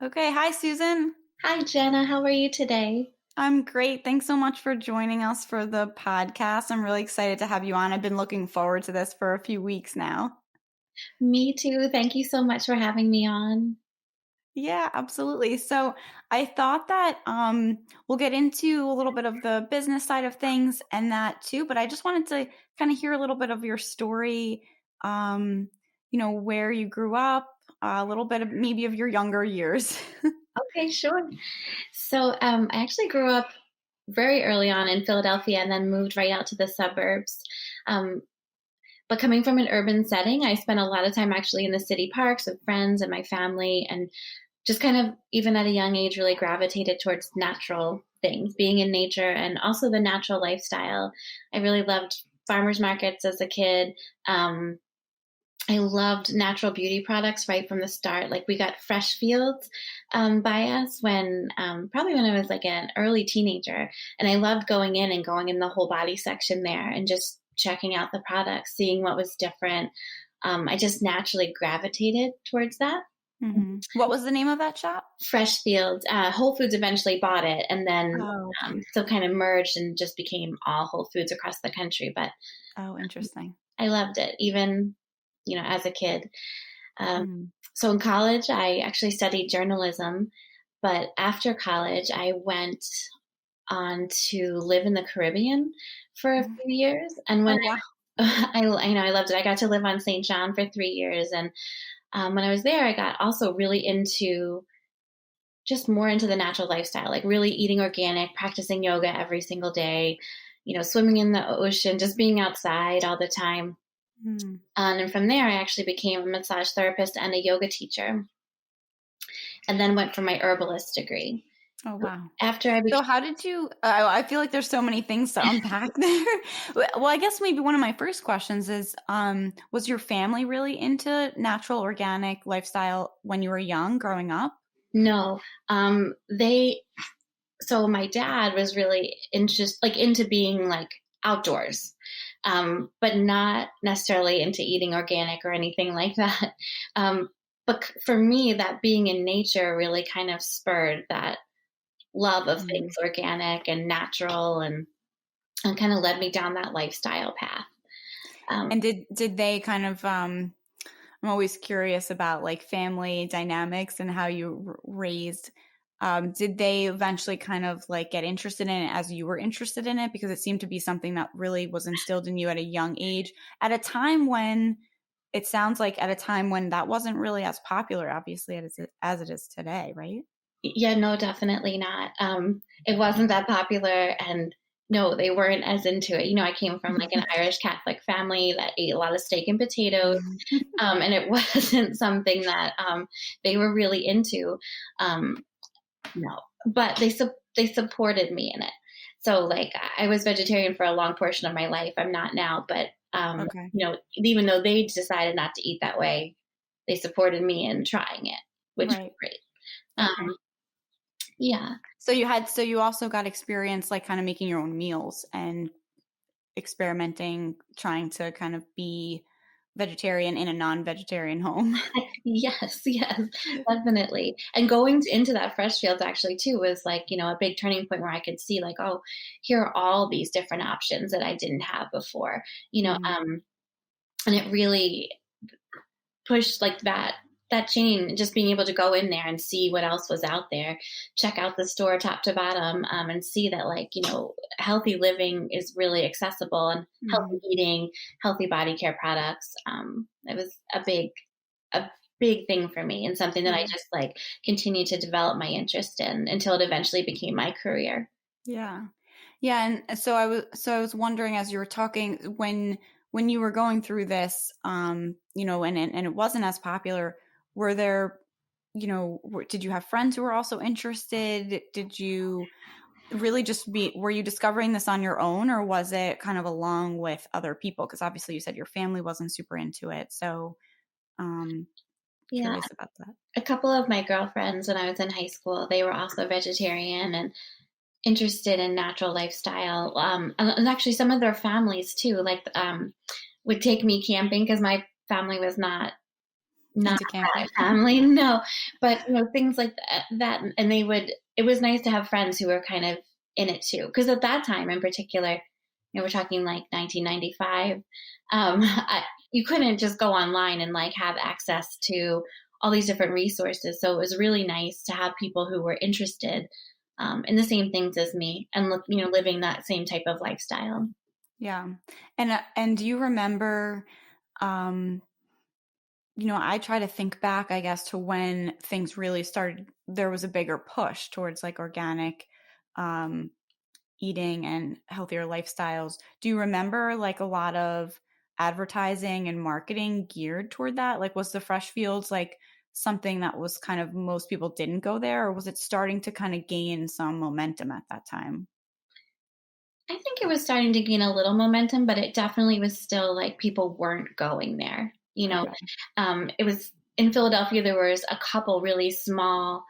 Okay. Hi, Susan. Hi, Jenna. How are you today? I'm great. Thanks so much for joining us for the podcast. I'm really excited to have you on. I've been looking forward to this for a few weeks now. Me too. Thank you so much for having me on. Yeah, absolutely. So I thought that we'll get into a little bit of the business side of things and that too, but I just wanted to kind of hear a little bit of your story, where you grew up, a little bit of maybe of your younger years. Okay, sure. I actually grew up very early on in Philadelphia and then moved right out to the suburbs. Um, but coming from an urban setting, I spent a lot of time actually in the city parks with friends and my family, and just kind of, even at a young age, really gravitated towards natural things, being in nature, and also the natural lifestyle. I really loved farmers markets as a kid. I loved natural beauty products right from the start. Like, we got Fresh Fields by us when probably when I was like an early teenager, and I loved going in the whole body section there and just checking out the products, seeing what was different. I just naturally gravitated towards that. What was the name of that shop? Fresh Fields. Whole Foods eventually bought it, and then Oh, okay. so kind of merged and just became all Whole Foods across the country. But Oh, interesting. I loved it, even as a kid. Um, Mm. so in college, I actually studied journalism, but after college, I went on to live in the Caribbean for a few years. And Oh, when wow. I loved it. I got to live on St. John for 3 years, and when I was there, I got also really into just more into the natural lifestyle, like really eating organic, practicing yoga every single day, swimming in the ocean, just being outside all the time. Mm. And from there, I actually became a massage therapist and a yoga teacher, and then went for my herbalist degree. Oh, wow. After I So became, how did you I feel like there's so many things to unpack there. Well, I guess maybe one of my first questions is, was your family really into natural, organic lifestyle when you were young, growing up? no, so my dad was really into being like outdoors, but not necessarily into eating organic or anything like that. But for me, that being in nature really kind of spurred that love of Mm. things organic and natural, and kind of led me down that lifestyle path. Um, And did they kind of I'm always curious about like family dynamics and how you raised. Did they eventually kind of like get interested in it as you were interested in it? Because it seemed to be something that really was instilled in you at a young age, at a time when it sounds like at a time when that wasn't really as popular, obviously, as it is today, right? yeah, no, definitely not. It wasn't that popular, and no, they weren't as into it. I came from like an Irish Catholic family that ate a lot of steak and potatoes, and it wasn't something that they were really into. Um, no, but they supported me in it. So, like, I was vegetarian for a long portion of my life. I'm not now, but Okay. even though they decided not to eat that way, they supported me in trying it, which was Right. great. Okay. Um, yeah. So you also got experience like kind of making your own meals and experimenting, trying to kind of be vegetarian in a non-vegetarian home. Yes, yes, definitely. And going into that fresh fields actually too was like, a big turning point where I could see like, oh, here are all these different options that I didn't have before, Mhm. and it really pushed like that chain, just being able to go in there and see what else was out there, check out the store top to bottom, and see that, like, healthy living is really accessible, and healthy Mhm. eating, healthy body care products. It was a big thing for me, and something that I Yeah. just like continued to develop my interest in until it eventually became my career. Yeah. Yeah, and so I was wondering as you were talking when you were going through this, and it wasn't as popular, were there, did you have friends who were also interested? Did you really just were you discovering this on your own, or was it kind of along with other people? Because obviously you said your family wasn't super into it. So, um, Yeah, curious about that. a couple of my girlfriends when I was in high school, they were also vegetarian and interested in natural lifestyle. And actually, some of their families too, like, would take me camping because my family was not not into camping. that family, no. But, things like that, and it was nice to have friends who were kind of in it too. Because at that time in particular, we're talking like 1995, you couldn't just go online and like have access to all these different resources. So it was really nice to have people who were interested in the same things as me and living that same type of lifestyle. Yeah. And do you remember, um, I try to think back, I guess, to when things really started, there was a bigger push towards like organic, um, eating and healthier lifestyles. Do you remember like a lot of advertising and marketing geared toward that? Like, was the Fresh Fields like something that was kind of most people didn't go there, or was it starting to kind of gain some momentum at that time? I think it was starting to gain a little momentum, but it definitely was still like people weren't going there. Okay. It was in Philadelphia, there was a couple really small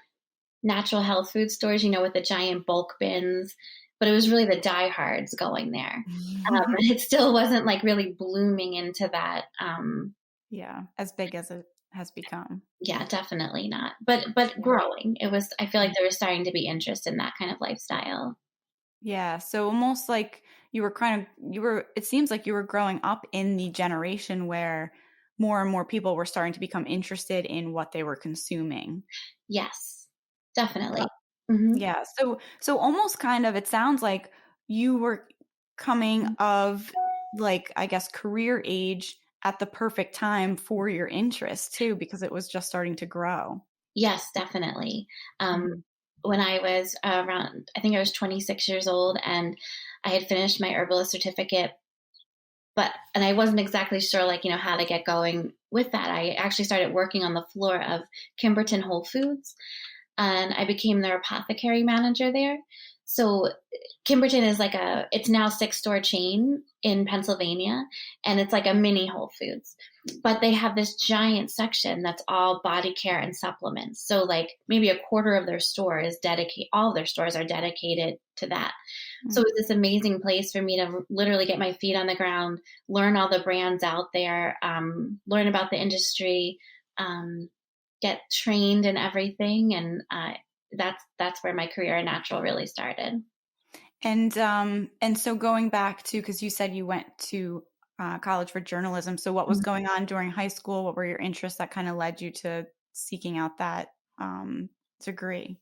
natural health food stores, with the giant bulk bins, but it was really the diehards going there. And it still wasn't like really blooming into that. Yeah, as big as it has become. Yeah, definitely not. But Yeah. growing. I feel like there was starting to be interest in that kind of lifestyle. Yeah, so almost like it seems like you were growing up in the generation where more and more people were starting to become interested in what they were consuming. Yes, definitely. Hmm. Yeah, so almost kind of it sounds like you were coming of like I guess career age at the perfect time for your interest too because it was just starting to grow. Yes, definitely. Um, Mhm. when I was around, I think I was 26 years old, and I had finished my herbalist certificate, and I wasn't exactly sure, like, how to get going with that. I actually started working on the floor of Kimberton Whole Foods, and I became their apothecary manager there. So Kimberton is it's now a 6-store chain in Pennsylvania, and it's like a mini Whole Foods. But they have this giant section that's all body care and supplements. So like maybe a quarter of their store is dedicated, all of their stores are dedicated to that. So Mm. it's this amazing place for me to literally get my feet on the ground, learn all the brands out there, learn about the industry, um, get trained in everything, and that's where my career in natural really started. And so going back to because you said you went to college for journalism. So what was Mhm. going on during high school? What were your interests that kind of led you to seeking out that degree?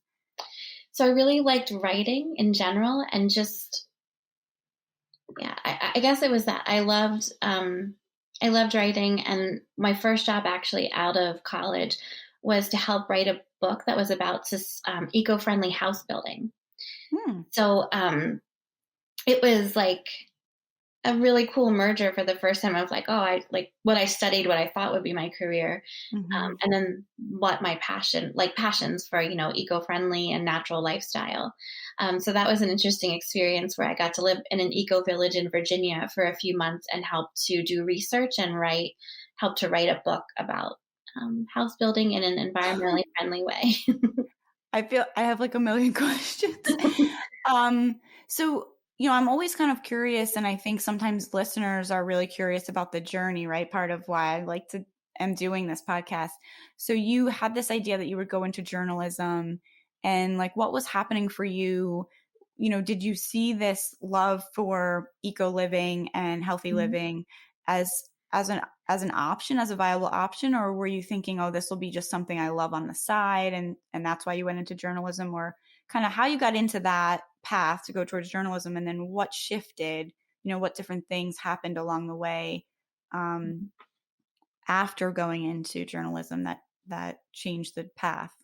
So I really liked writing in general, and just yeah, I guess it was that I loved writing, and my first job actually out of college was to help write a book that was about eco-friendly house building. Hmm. So it was like a really cool merger for the first time. I was like, oh, I like what I studied, what I thought would be my career, Hmm. and then what my passions for, eco-friendly and natural lifestyle. So that was an interesting experience where I got to live in an eco village in Virginia for a few months and help to do research and help to write a book about house building in an environmentally friendly way. I feel I have like a million questions. Um, so, I'm always kind of curious, and I think sometimes listeners are really curious about the journey, right? Part of why I like to am doing this podcast. So you had this idea that you would go into journalism and like what was happening for you? Did you see this love for eco living and healthy living as as an option, as a viable option, or were you thinking, oh, this will be just something I love on the side and that's why you went into journalism, or kind of how you got into that path to go towards journalism and then what shifted, what different things happened along the way um, after going into journalism that changed the path.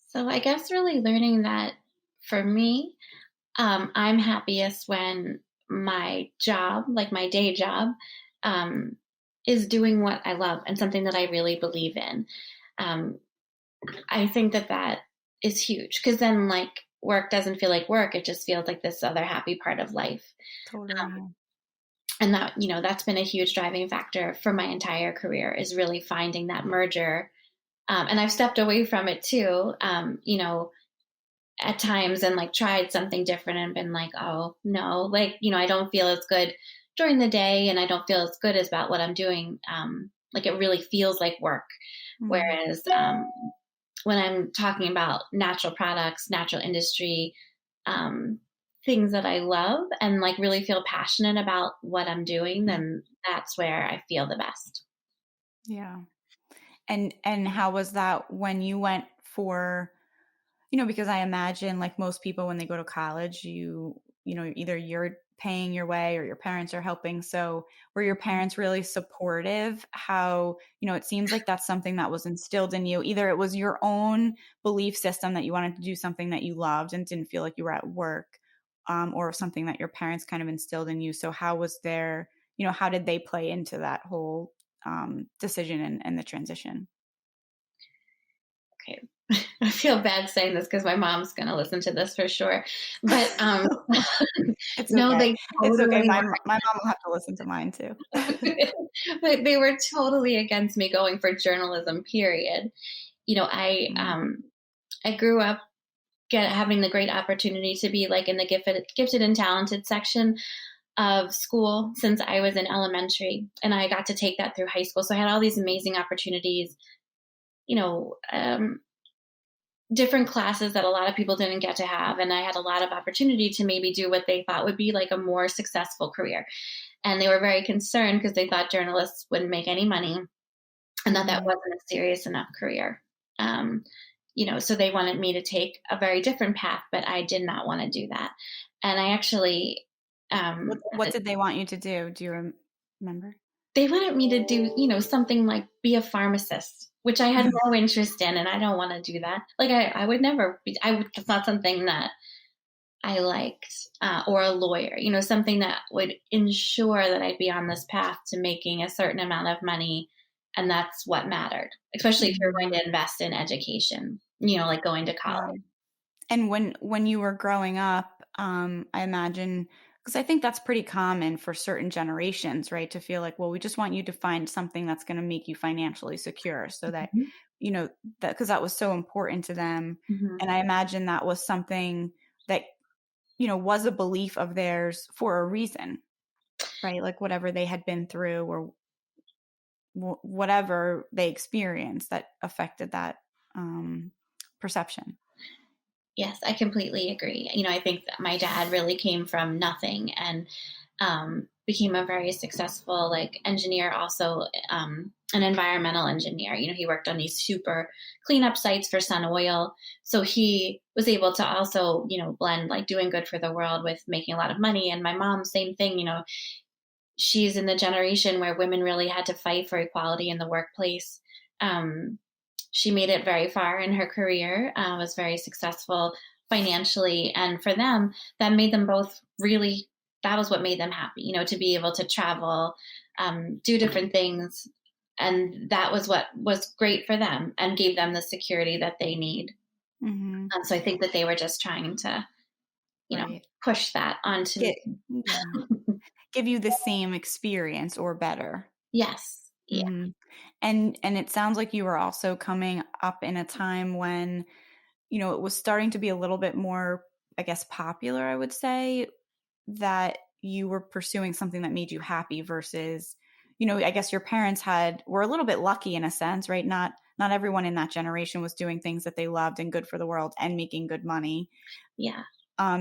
So I guess really learning that for me, I'm happiest when my job, like my day job, um, is doing what I love and something that I really believe in. Um, I think that is huge because then, like, work doesn't feel like work; it just feels like this other happy part of life. Totally. Um, Yeah. and that's been a huge driving factor for my entire career is really finding that merger. And I've stepped away from it too. At times and like tried something different and been like, oh no, like, I don't feel as good during the day and I don't feel as good as about what I'm doing Like it really feels like work. Mm. Whereas when I'm talking about natural products, natural industry, um, things that I love and like really feel passionate about what I'm doing, then that's where I feel the best. Yeah. And how was that when you went for, because I imagine like most people when they go to college, either you're paying your way or your parents are helping. So were your parents really supportive? How, it seems like that's something that was instilled in you. Either it was your own belief system that you wanted to do something that you loved and didn't feel like you were at work, or something that your parents kind of instilled in you. So how was how did they play into that whole decision and the transition? Okay. I feel bad saying this because my mom's going to listen to this for sure. But It's no, okay. they It's okay. totally My mom will have to listen to mine too. but they were totally against me going for journalism, period. You know, Mm. I grew up having the great opportunity to be like in the gifted and talented section of school since I was in elementary, and I got to take that through high school. So I had all these amazing opportunities, you know, different classes that a lot of people didn't get to have, and I had a lot of opportunity to maybe do what they thought would be like a more successful career. And they were very concerned because they thought journalists wouldn't make any money and that Mhm. wasn't a serious enough career. Um, so they wanted me to take a very different path, but I did not want to do that. And I actually, What did they want you to do? Do you remember? they wanted me to do, something like be a pharmacist, which I had no interest in, and I don't want to do that. Like I would never be. That's not something that I liked, or a lawyer. Something that would ensure that I'd be on this path to making a certain amount of money, and that's what mattered. Especially if you're Mhm. going to invest in education. Like going to Yeah. college. And when you were growing up, I imagine, because I think that's pretty common for certain generations, right? To feel like, well, we just want you to find something that's going to make you financially secure, so that Mhm. you know that because that was so important to them. Mhm. And I imagine that was something that was a belief of theirs for a reason, right? Like whatever they had been through or whatever they experienced that affected that perception. Yes, I completely agree. I think that my dad really came from nothing and became a very successful like engineer, also an environmental engineer. He worked on these super cleanup sites for Sun Oil, so he was able to also blend like doing good for the world with making a lot of money. And my mom, same thing. She's in the generation where women really had to fight for equality in the workplace. Um, she made it very far in her career, was very successful financially. And for them, that made them both really, that was what made them happy, to be able to travel, do different things. And that was what was great for them and gave them the security that they need. Hmm. So I think that they were just trying to, Right. push that onto me. Get Yeah. Give you the same experience or better. Yes. Yeah. Mhm. And it sounds like you were also coming up in a time when, it was starting to be a little bit more, I guess, popular, I would say, that you were pursuing something that made you happy versus, I guess your parents were a little bit lucky in a sense, right? Not everyone in that generation was doing things that they loved and good for the world and making good money. Yeah.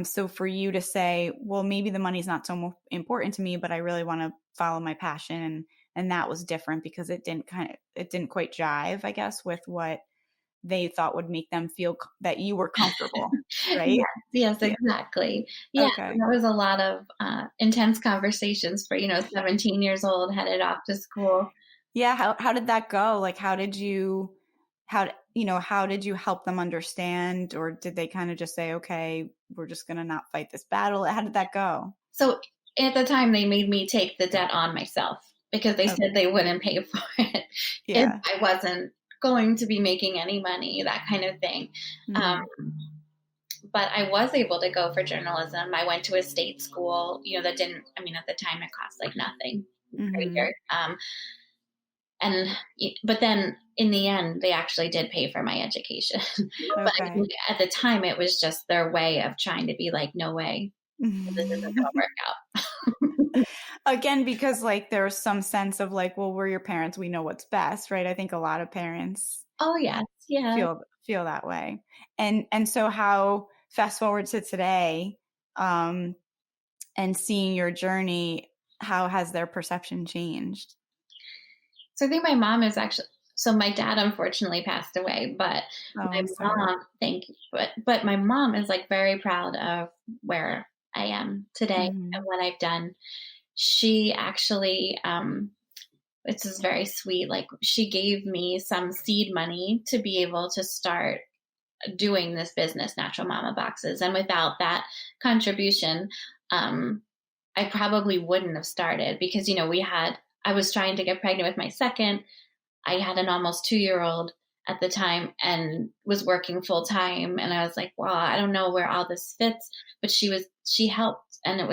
So for you to say, well, maybe the money's not so important to me, but I really want to follow my passion, and that was different because it didn't quite jive, I guess, with what they thought would make them feel that you were comfortable, right? Yes, yes, Yeah. exactly. Yeah, Okay. and that was a lot of, intense conversations for, 17 years old, headed off to school. Yeah. How did that go? Like, how did you help them understand, or did they kind of just say, okay, we're just gonna not fight this battle? How did that go? So, at the time, they made me take the debt on myself because they said Okay. they wouldn't pay for it if Yeah. I wasn't going to be making any money, that kind of thing. Um, Hmm. but I was able to go for journalism. I went to a state school, that didn't, I mean, at the time, it cost, like, nothing per Hmm. year. And but then in the end, they actually did pay for my education. But I Okay. think at the time, it was just their way of trying to be like, "No way, this isn't gonna work out." Again, because like there's some sense of like, well, we're your parents, we know what's best, right? I think a lot of parents Oh, yes. Yeah. feel that way. And so how fast forward to today, um, and seeing your journey, how has their perception changed? So I think my mom is actually, so my dad unfortunately passed away, but Oh, my I'm sorry. mom, thank you, but my mom is like very proud of where I am today and Mhm. what I've done. She actually, this is very sweet. Like she gave me some seed money to be able to start doing this business, Natural Mama Boxes. And without that contribution, um, I probably wouldn't have started because, I was trying to get pregnant with my second. I had an almost 2-year old at the time and was working full time. And I was like, well, I don't know where all this fits, but she helped. And it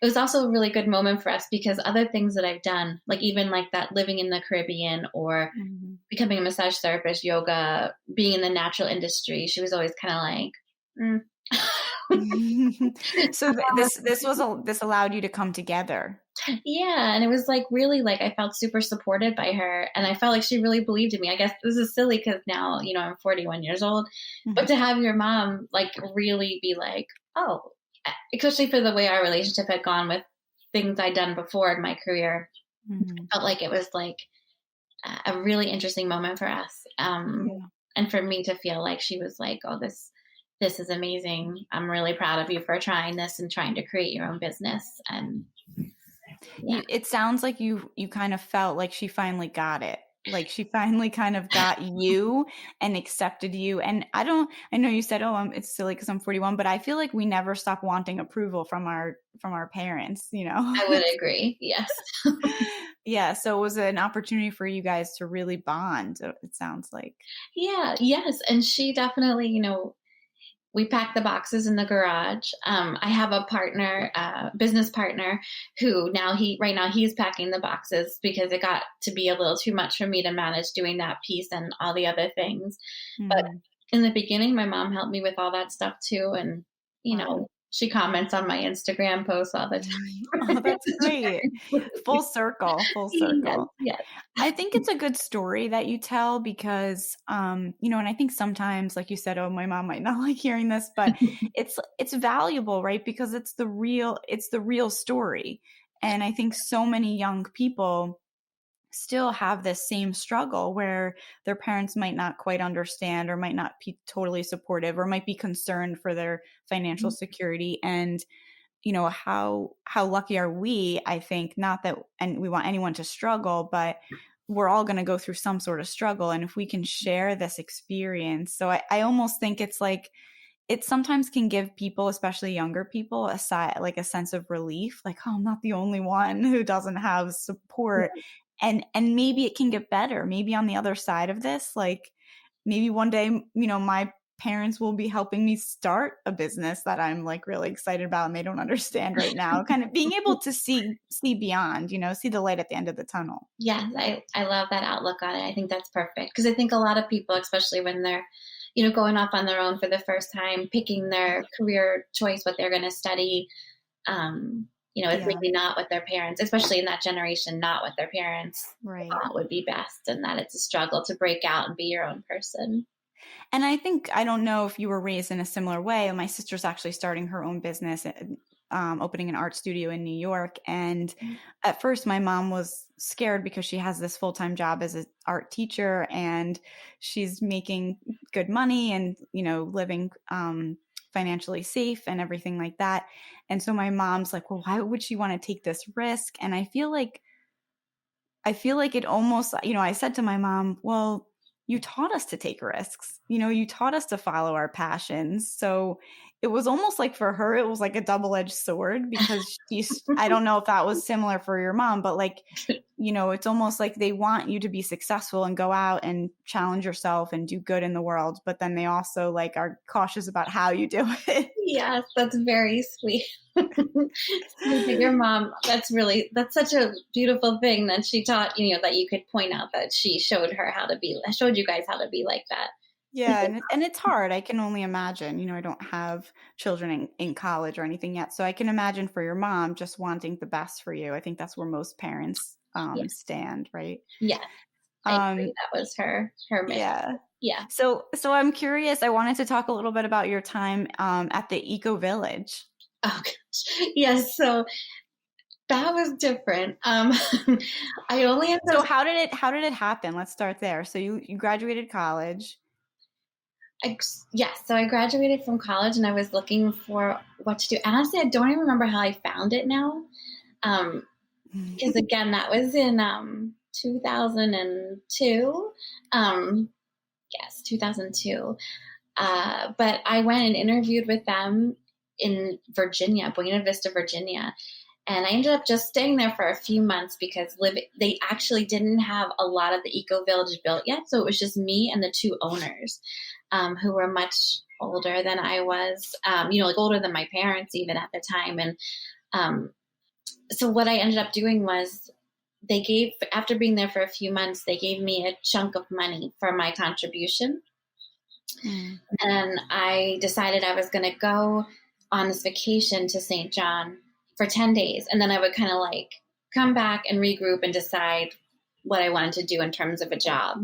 was also a really good moment for us because other things that I've done, like even like that living in the Caribbean or Mhm. becoming a massage therapist, yoga, being in the natural industry, she was always kind of like, So this allowed you to come together. yeah. And it was like really like I felt super supported by her. And I felt like she really believed in me. I guess this is silly because now, I'm 41 years old. But Mhm. to have your mom like really be like, oh, especially for the way our relationship had gone with things I'd done before in my career, Mhm. felt like it was like a really interesting moment for us. Yeah. And for me to feel like she was like, oh, this is amazing. I'm really proud of you for trying this and trying to create your own business. And yeah. It sounds like you kind of felt like she finally got it. Like she finally kind of got you and accepted you. And I know you said, "Oh, it's silly because I'm 41," but I feel like we never stop wanting approval from our parents, you know. I would agree. Yes. Yeah, so it was an opportunity for you guys to really bond, it sounds like. Yeah. Yes. And she definitely, we packed the boxes in the garage. I have a partner, business partner, who right now he's packing the boxes because it got to be a little too much for me to manage doing that piece and all the other things. But Mhm. in the beginning, my mom helped me with all that stuff too. And, Wow. she comments on my Instagram posts all the Oh, time. that's great. Full circle, full Yes, circle. yes. I think it's a good story that you tell because, and I think sometimes, like you said, oh, my mom might not like hearing this, but it's valuable, right? Because it's the real story. And I think so many young people still have this same struggle where their parents might not quite understand or might not be totally supportive or might be concerned for their financial security. And how lucky are we, I think, not that, and we want anyone to struggle, but we're all going to go through some sort of struggle, and if we can share this experience. So I almost think it's like it sometimes can give people, especially younger people, like a sense of relief, like, oh, I'm not the only one who doesn't have support. And maybe it can get better. Maybe on the other side of this, like maybe one day, my parents will be helping me start a business that I'm like really excited about and they don't understand right now. Kind of being able to see beyond, see the light at the end of the tunnel. Yes, I love that outlook on it. I think that's perfect because I think a lot of people, especially when they're, going off on their own for the first time, picking their career choice, what they're going to study, it's Yeah, maybe not what their parents, especially in that generation, not what their parents right. thought would be best, and that it's a struggle to break out and be your own person. And I think, I don't know if you were raised in a similar way. My sister's actually starting her own business, opening an art studio in New York. And at first, my mom was scared because she has this full time job as an art teacher and she's making good money and, living financially safe and everything like that. And so my mom's like, well, why would she want to take this risk? And I feel like it almost, I said to my mom, well, you taught us to take risks. You taught us to follow our passions. So it was almost like for her, it was like a double edged sword because I don't know if that was similar for your mom, but like, it's almost like they want you to be successful and go out and challenge yourself and do good in the world. But then they also like are cautious about how you do it. Yes, that's very sweet. Your mom, that's such a beautiful thing that she taught, that you could point out that she showed you guys how to be like that. Yeah, and it's hard. I can only imagine. I don't have children in college or anything yet, so I can imagine for your mom just wanting the best for you. I think that's where most parents Yeah. stand, right? Yes, I Um, agree. That was her mission. yeah. Yeah. So I'm curious. I wanted to talk a little bit about your time at the Eco Village. Oh gosh. Yes. So that was different. I only ended So up. how did it happen? Let's start there. So you graduated college. Yes. So I graduated from college, and I was looking for what to do. Honestly, I don't even remember how I found it now. Because again, that was in 2002. Um, yes, 2002. But I went and interviewed with them in Virginia, Buena Vista, Virginia. And I ended up just staying there for a few months because they actually didn't have a lot of the eco village built yet. So it was just me and the two owners, who were much older than I was, like older than my parents even at the time. And um, so what I ended up doing was after being there for a few months, they gave me a chunk of money for my contribution. Mm. And I decided I was going to go on this vacation to St. John for 10 days. And then I would kind of like come back and regroup and decide what I wanted to do in terms of a job.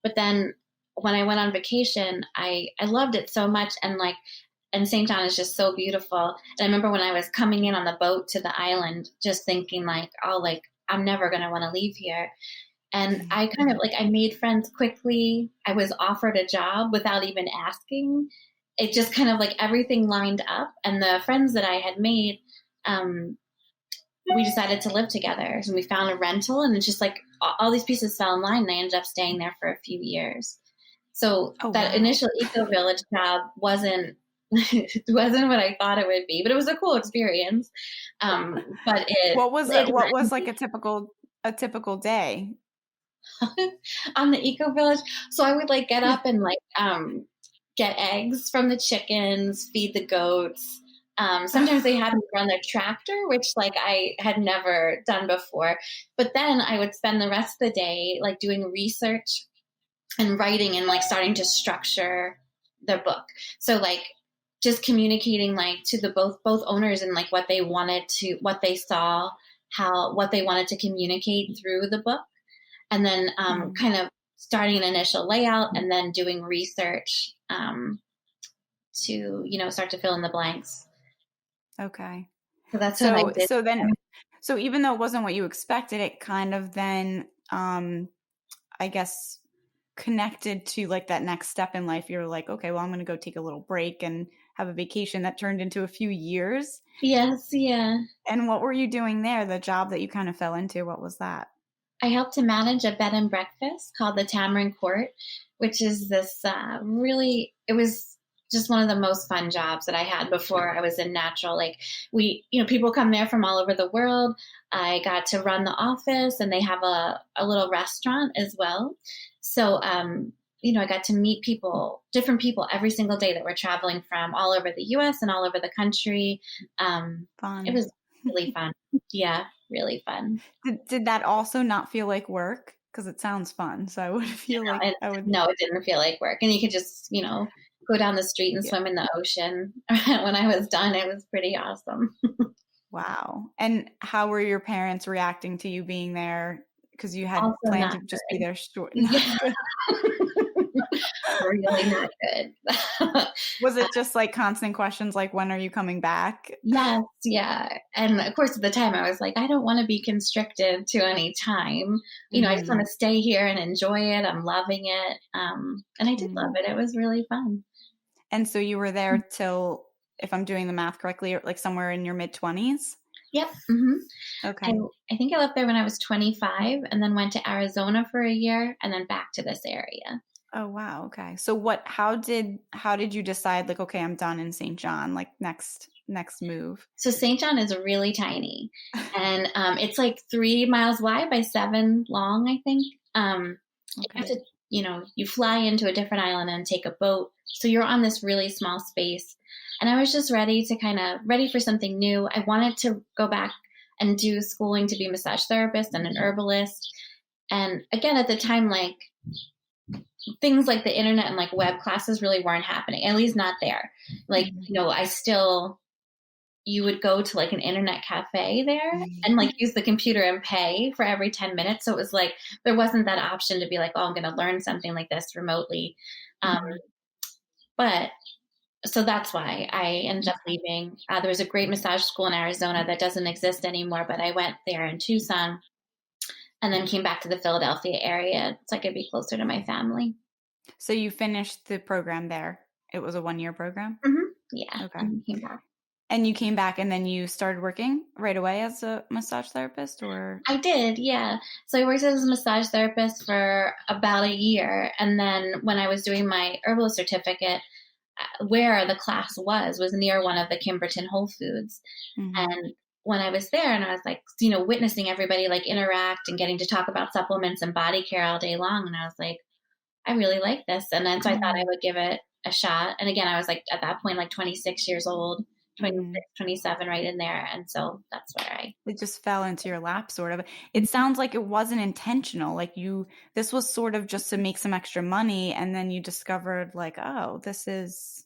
But then when I went on vacation, I loved it so much. And St. John is just so beautiful. And I remember when I was coming in on the boat to the island, just thinking like, oh, like I'm never going to want to leave here. And I kind of like, I made friends quickly. I was offered a job without even asking. It just kind of like everything lined up. And the friends that I had made, um, we decided to live together. So we found a rental, and it's just like all these pieces fell in line, and I ended up staying there for a few years. So Oh that wow. initial eco village job wasn't it wasn't what I thought it would be, but it was a cool experience. But What was like a typical day? on the eco village. So I would like get up and like get eggs from the chickens, feed the goats. Sometimes they had me run their tractor, which like I had never done before. But then I would spend the rest of the day like doing research and writing and like starting to structure the book. So like just communicating like to the both owners and like what they saw, what they wanted to communicate through the book, and then Mm. kind of starting an initial layout and then doing research, to start to fill in the blanks. Okay. So that's what I So did. so then so even though it wasn't what you expected, it kind of then I guess connected to like that next step in life. You're like, okay, well, I'm going to go take a little break and have a vacation that turned into a few years. Yes, yeah. And what were you doing there? The job that you kind of fell into, what was that? I helped to manage a bed and breakfast called the Tamarind Court, which is this it was just one of the most fun jobs that I had before I was in natural. Like people come there from all over the world. I got to run the office, and they have a little restaurant as well. So, I got to meet different people every single day that were traveling from all over the US and all over the country. It Fun. was really fun. Yeah, really fun. Did that also not feel like work? Because it sounds fun. So I would feel like And I would, no, it didn't feel like work. And you could just, go down the street and yeah. swim in the ocean. When I was done, it was pretty awesome. Wow. And how were your parents reacting to you being there? Because you had Also planned not to just be good. there short. Yeah, Not good. really not good. Was it just like constant questions like, when are you coming back? Yes, yeah. And of course, at the time, I was like, I don't want to be constricted to any time. I just want Hmm. to stay here and enjoy it. I'm loving it. And I did love it. It was really fun. And so you were there till, if I'm doing the math correctly, like somewhere in your mid 20s? Yep. Hmm. I, Okay. I think I left there when I was 25 and then went to Arizona for a year and then back to this area. Oh wow. Okay. So how did you decide like, okay, I'm done in St. John, like next move? So St. John is really tiny, and it's like 3 miles wide by 7 long, I think. You have Okay. to, you fly into a different island and take a boat. So you're on this really small space. And I was just ready for something new. I wanted to go back and do schooling to be a massage therapist and an herbalist. And again, at the time, like things like the internet and like web classes really weren't happening, at least not there. Like, Mhm. I still, you would go to like an internet cafe there Mhm. and like use the computer and pay for every 10 minutes. So it was like, there wasn't that option to be like, oh, I'm going to learn something like this remotely. Um, Mhm. but so that's why I ended up leaving. There was a great massage school in Arizona that doesn't exist anymore, but I went there in Tucson and then came back to the Philadelphia area so I could be closer to my family. So you finished the program there. It was a 1-year program? Yeah, Okay. and came back. And you came back and then you started working right away as a massage therapist or? I did, yeah. So I worked as a massage therapist for about a year. And then when I was doing my herbalist certificate, where the class was near one of the Kimberton Whole Foods. Mhm. And when I was there and I was like, witnessing everybody like interact and getting to talk about supplements and body care all day long. And I was like, I really like this. And then so I thought I Mhm. would give it a shot. And again, I was like at that point, like 26 years old, 26, Mhm. 27, right in there. And so that's where It just fell into your lap sort of. It sounds like it wasn't intentional. Like this was sort of just to make some extra money and then you discovered like, oh, this is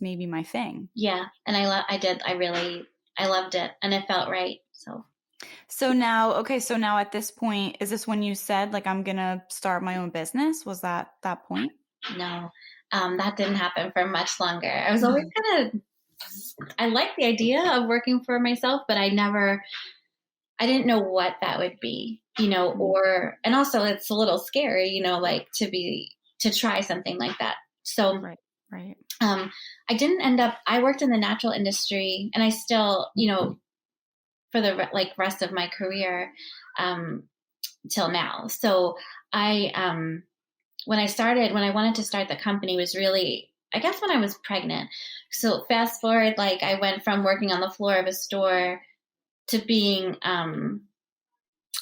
maybe my thing. yeah. And I did, I loved it and it felt right. So So now, okay, so now at this point, is this when you said like I'm gonna start my own business? Was that point? no, that didn't happen for much longer. I was always Mhm. I liked the idea of working for myself, but I didn't know what that would be, Mhm. and also it's a little scary, like to try something like that. So, Right. Right. I didn't end up, I worked in the natural industry and I still, for the like rest of my career, um, till now. So I when I wanted to start the company was really, I guess, when I was pregnant. So fast forward, like I went from working on the floor of a store to being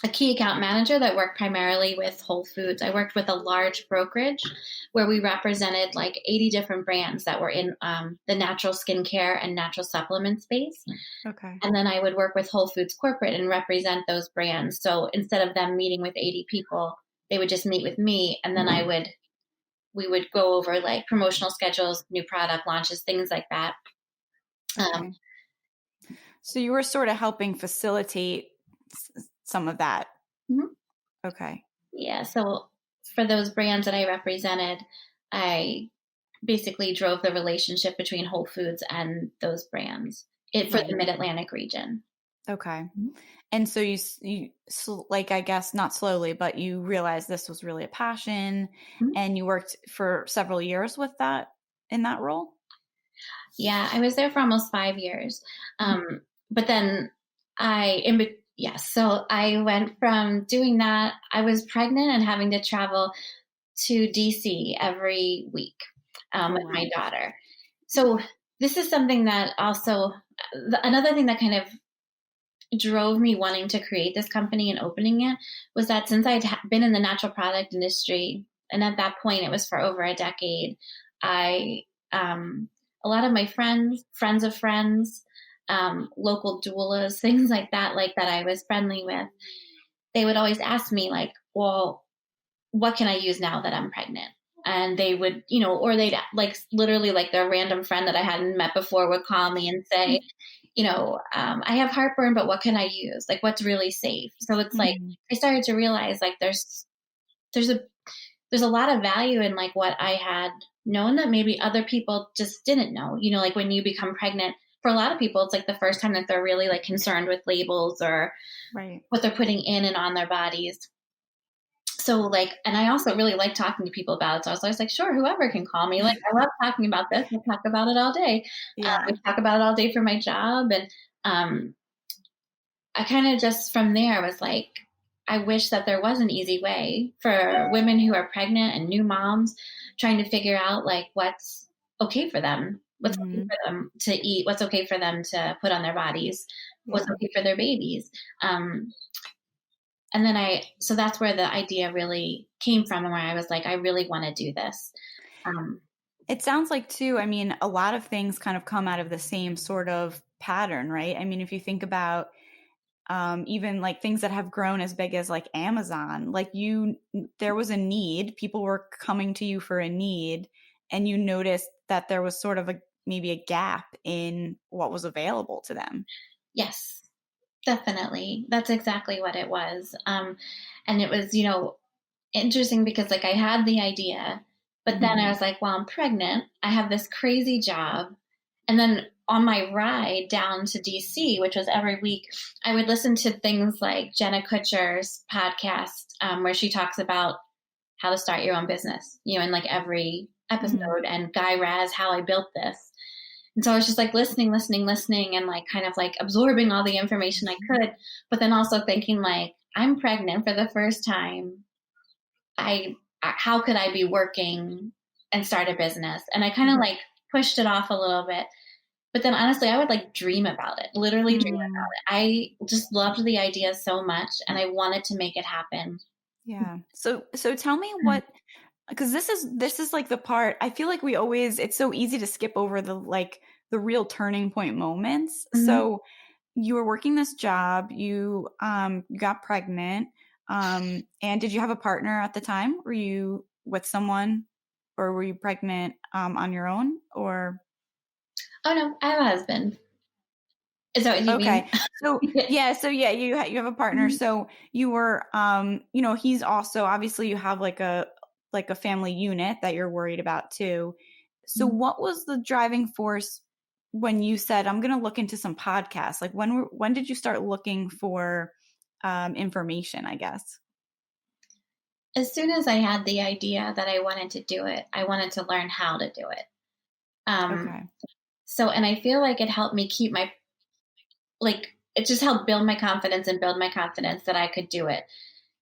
a key account manager that worked primarily with Whole Foods. I worked with a large brokerage where we represented like 80 different brands that were in the natural skincare and natural supplement space. Okay. And then I would work with Whole Foods corporate and represent those brands. So instead of them meeting with 80 people, they would just meet with me, and then we would go over like promotional schedules, new product launches, things like that. Um, Okay. So you were sort of helping facilitate some of that. mhm. Okay. Yeah. So for those brands that I represented, I basically drove the relationship between Whole Foods and those brands for the Right. Mid Atlantic region. Okay. Mhm. And so like I guess not slowly, but you realized this was really a passion and you worked for several years with that in that role? Yeah, I was there for almost 5 years. But then yes, so I went from doing that. I was pregnant and having to travel to DC every week Oh with my wow. daughter. So this is something that also, another thing that kind of drove me wanting to create this company and opening it was that since I'd been in the natural product industry, and at that point it was for over a decade, I, a lot of my friends of friends, local doulas, things like that I was friendly with, they would always ask me like, well, what can I use now that I'm pregnant? And they would, or they'd like literally like their random friend that I hadn't met before would call me and say, I have heartburn, but what can I use? Like, what's really safe? So it's like Mhm. I started to realize like there's a there's a lot of value in like what I had known that maybe other people just didn't know. Like when you become pregnant, for a lot of people, it's like the first time that they're really like concerned with labels or Right. what they're putting in and on their bodies. So like, and I also really like talking to people about it. So I was always like, sure, whoever can call me. Like, I love talking about this. We'll talk about it all day. Yeah. We talk about it all day for my job. And I kind of just from there was like, I wish that there was an easy way for women who are pregnant and new moms trying to figure out like what's okay for them, what's okay Mhm. for them to eat, what's okay for them to put on their bodies, what's Yeah. okay for their babies. And then so that's where the idea really came from, and where I was like, I really want to do this. Um, It sounds like too, I mean, a lot of things kind of come out of the same sort of pattern, right? I mean, if you think about even like things that have grown as big as like Amazon. Like there was a need, people were coming to you for a need, and you noticed that there was sort of maybe a gap in what was available to them. Yes, definitely. That's exactly what it was. And it was, interesting because like I had the idea, but then I Mm-hmm. was like, well, I'm pregnant. I have this crazy job. And then on my ride down to DC, which was every week, I would listen to things like Jenna Kutcher's podcast, where she talks about how to start your own business, in like every Mm-hmm. episode, and Guy Raz, how I built this. And so I was just like listening, listening, listening, and like kind of like absorbing all the information I could, but then also thinking like, I'm pregnant for the first time. I how could I be working and start a business? And I kind of like pushed it off a little bit. But then honestly, I would like dream about it, literally dream Mm-hmm. about it. I just loved the idea so much and I wanted to make it happen. Yeah. So tell me what, because this is like the part I feel like it's so easy to skip over the real turning point moments. Mhm. So you were working this job, you got pregnant, and did you have a partner at the time? Were you with someone, or were you pregnant on your own, or Oh no, I have a husband. Is that what you okay. mean? So yeah, you have a partner. Mhm. So you were he's also, obviously you have like a family unit that you're worried about too. So what was the driving force when you said, I'm going to look into some podcasts? Like when did you start looking for information, I guess? As soon as I had the idea that I wanted to do it, I wanted to learn how to do it. Um, Okay. and I feel like it helped me keep it just helped build my confidence and build my confidence that I could do it.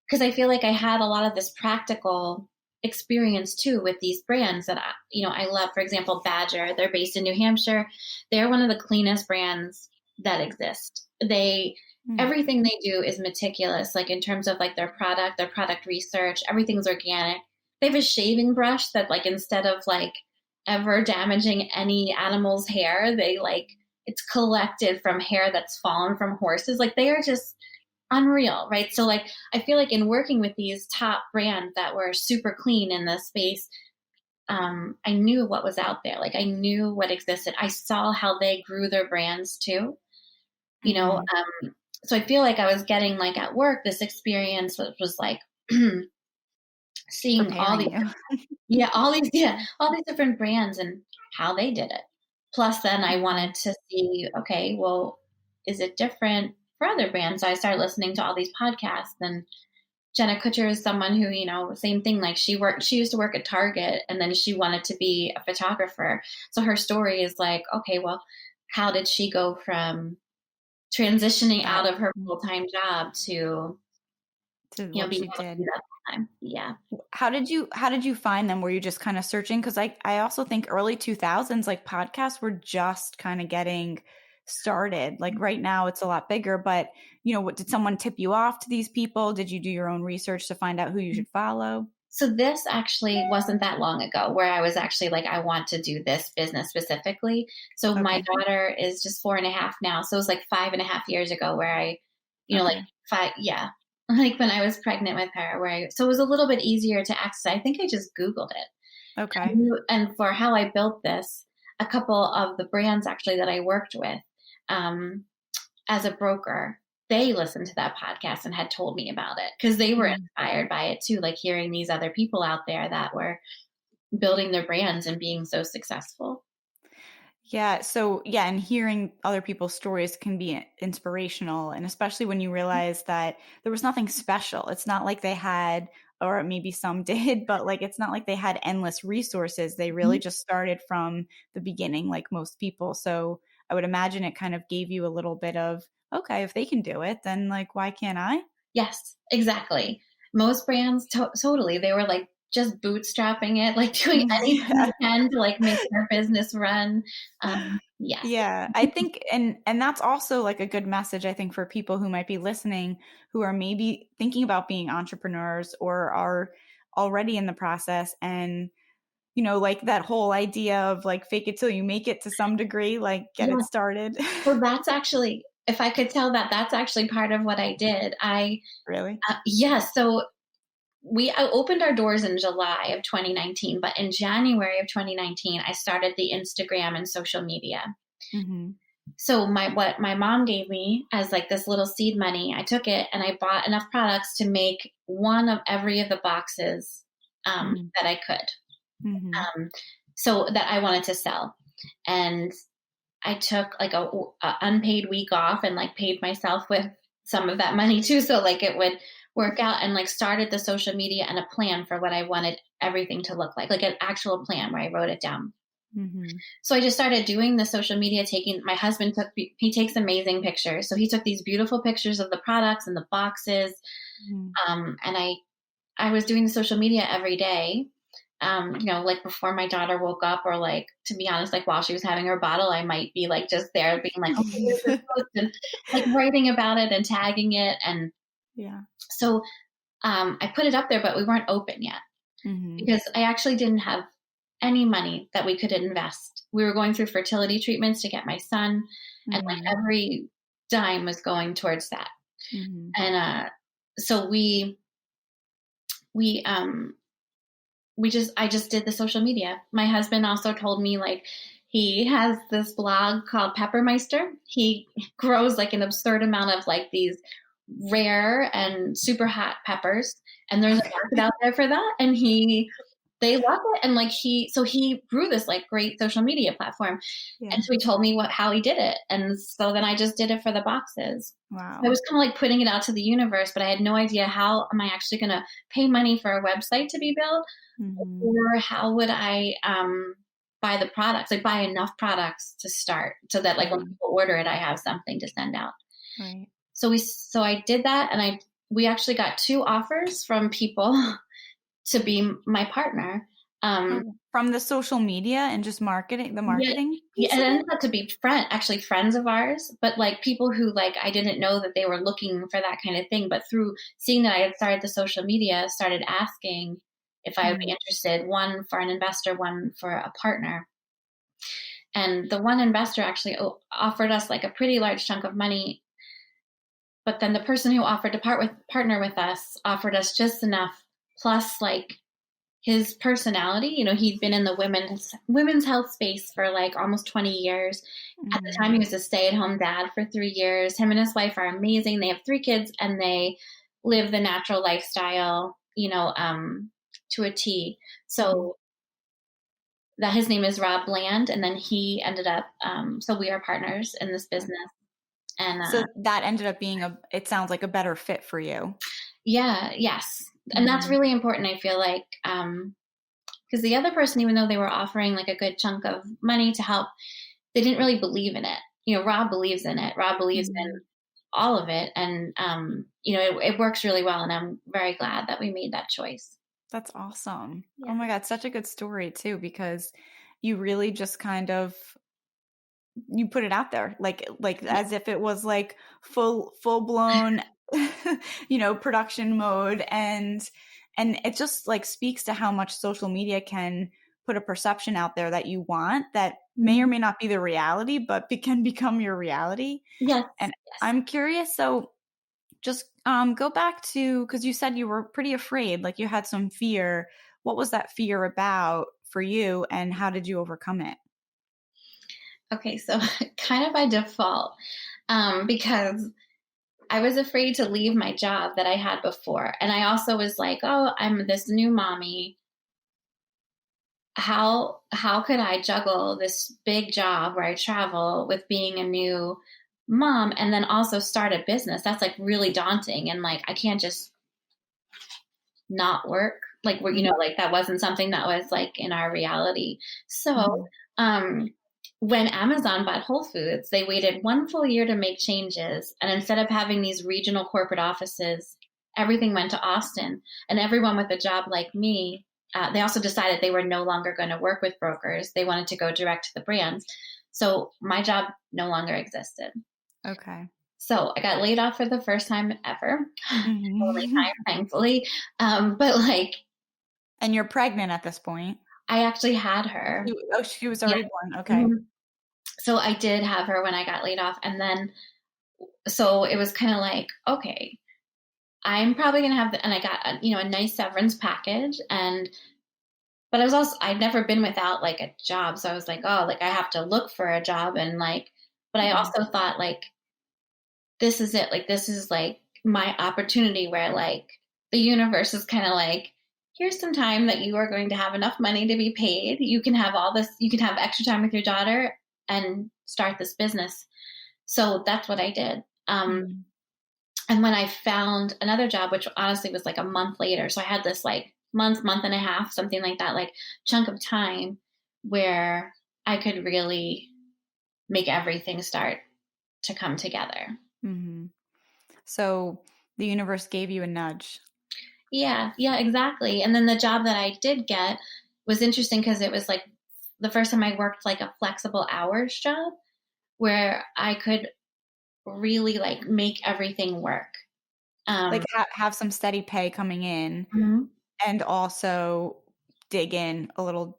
Because I feel like I had a lot of this practical experience too with these brands that I love. For example, Badger, they're based in New Hampshire. They're one of the cleanest brands that exist. Mm, Everything they do is meticulous, like in terms of like their product research, everything's organic. They have a shaving brush that like instead of like ever damaging any animal's hair, they like it's collected from hair that's fallen from horses. Like they are just unreal, right? So like I feel like in working with these top brands that were super clean in the space, I knew what was out there. Like I knew what existed. I saw how they grew their brands too. You know, mm, so I feel like I was getting like at work this experience which was like seeing all preparing these you. all these different brands and how they did it. Plus then I Mm, wanted to see, okay, well, is it different for other brands? So I started listening to all these podcasts, and Jenna Kutcher is someone who, same thing, like she used to work at Target and then she wanted to be a photographer. So her story is like, okay, well, how did she go from transitioning that out of her full-time job to, to what being she able to do did. that full time? Yeah. How did you find them? Were you just kind of searching? Because I also think early 2000s, like podcasts were just kind of getting started. Like right now it's a lot bigger, but what, did someone tip you off to these people? Did you do your own research to find out who you should follow? So this actually wasn't that long ago where I was actually like, I want to do this business specifically. So my Okay. daughter is just 4.5 now. So it was like 5.5 years ago where like Okay. five, yeah, like when I was pregnant with her, so it was a little bit easier to access. I think I just Googled it. Okay. And for how I built this, a couple of the brands actually that I worked with, um, as a broker, they listened to that podcast and had told me about it because they were Mm. inspired by it too, like hearing these other people out there that were building their brands and being so successful. Yeah. So, yeah, and hearing other people's stories can be inspirational. And especially when you realize that there was nothing special. It's not like they had, or maybe some did, but like it's not like they had endless resources. They really Mhm. just started from the beginning, like most people. So, I would imagine it kind of gave you a little bit of, okay, if they can do it, then like, why can't I? Yes, exactly. Most brands, totally, they were like just bootstrapping it, like doing anything Yeah. they can to like make their business run. Yes. Yeah, I think, and that's also like a good message, I think, for people who might be listening, who are maybe thinking about being entrepreneurs or are already in the process, and like that whole idea of like fake it till you make it to some degree, like get it Yeah. started. So that's actually if I could tell that that's actually part of what I did. Really? Yeah, so we opened our doors in July of 2019, but in January of 2019, I started the Instagram and social media. Mm-hmm. So what my mom gave me as like this little seed money, I took it and I bought enough products to make one of every of the boxes Mm-hmm. that I could, Mm-hmm. so that I wanted to sell. And I took like a unpaid week off and like paid myself with some of that money too, so like it would work out, and like started the social media and a plan for what I wanted everything to look like an actual plan where I wrote it down. Mm-hmm. So I just started doing the social media, taking my husband he takes amazing pictures. So he took these beautiful pictures of the products and the boxes. Mm-hmm. And I was doing the social media every day. Like before my daughter woke up, or like, to be honest, like while she was having her bottle, I might be like just there being like, okay, here's this post, and like writing about it and tagging it. And Yeah. so I put it up there, but we weren't open yet Mm-hmm. because I actually didn't have any money that we could invest. We were going through fertility treatments to get my son, and like Mm-hmm. every dime was going towards that. Mm-hmm. And so we I just did the social media. My husband also told me, like, he has this blog called Peppermeister. He grows like an absurd amount of like these rare and super hot peppers, and there's a market out there for that. And they love it. And like he grew this like great social media platform. And Yeah. so he told me how he did it. And so then I just did it for the boxes. I Wow. was kind of like putting it out to the universe, but I had no idea how am I actually going to pay money for a website to be built, Mm-hmm. or how would I buy the products, like buy enough products to start so that like when Mm-hmm. people order it, I have something to send out. Right. So I did that, and we actually got 2 offers from people to be my partner. Um, Oh, from the social media and just the yeah, marketing yeah, piece it of ended it? up to be actually friends of ours, but like people who like I didn't know that they were looking for that kind of thing. But through seeing that I had started the social media, started asking if I would be Mm-hmm. interested, one for an investor, one for a partner. And the one investor actually offered us like a pretty large chunk of money, but then the person who offered to partner with us offered us just enough, plus like his personality. He'd been in the women's health space for like almost 20 years. At the Mm-hmm. time, he was a stay-at-home dad for 3 years. Him and his wife are amazing. They have 3 kids, and they live the natural lifestyle, to a T. Mm-hmm. So that his name is Rob Bland, and then he ended up. So we are partners in this business, and So that ended up being it sounds like a better fit for you. yeah, yes, and that's Mm-hmm. really important. I feel like because the other person, even though they were offering like a good chunk of money to help, they didn't really believe in it. Rob believes in it. Rob believes in Mm-hmm. all of it, and it works really well. And I'm very glad that we made that choice. That's awesome. Oh Yeah. my God, such a good story too, because you really just kind of you put it out there like Yeah. as if it was like full blown production mode, and it just like speaks to how much social media can put a perception out there that you want that may or Mhm. may not be the reality but can become your reality. Yes. And Yes. I'm curious, so just go back to, because you said you were pretty afraid, like you had some fear. What was that fear about for you, and how did you overcome it? Okay. So kind of by default, because I was afraid to leave my job that I had before, and I also was like, oh, I'm this new mommy. How could I juggle this big job where I travel with being a new mom and then also start a business? That's like really daunting, and like I can't just not work. Like we're like that wasn't something that was like in our reality. So Mm-hmm. um when Amazon bought Whole Foods, they waited 1 full year to make changes, and instead of having these regional corporate offices, everything went to Austin, and everyone with a job like me, they also decided they were no longer going to work with brokers. They wanted to go direct to the brands. So my job no longer existed. Okay. So I got laid off for the first time ever. Only Hmm. time, thankfully. But like, And you're pregnant at this point. I actually had her. She was Yeah. already born. Okay. Mhm. So I did have her when I got laid off. And then So it was kind of like, okay, I'm probably going to have and I got a nice severance package. But I was also, I'd never been without like a job. So I was like, oh, like I have to look for a job. And like, but I Mhm. also thought like, this is it. Like, this is like my opportunity where like the universe is kind of like, here's some time that you are going to have enough money to be paid. You can have all this, you can have extra time with your daughter and start this business. So that's what I did. Mhm. And when I found another job, which honestly was like a month later, so I had this like month and a half, something like that, like chunk of time where I could really make everything start to come together. Mhm. So the universe gave you a nudge. Yeah, yeah, exactly. And then the job that I did get was interesting because it was like the first time I worked like a flexible hours job where I could really like make everything work. Like Um, have some steady pay coming in mhm. and also dig in a little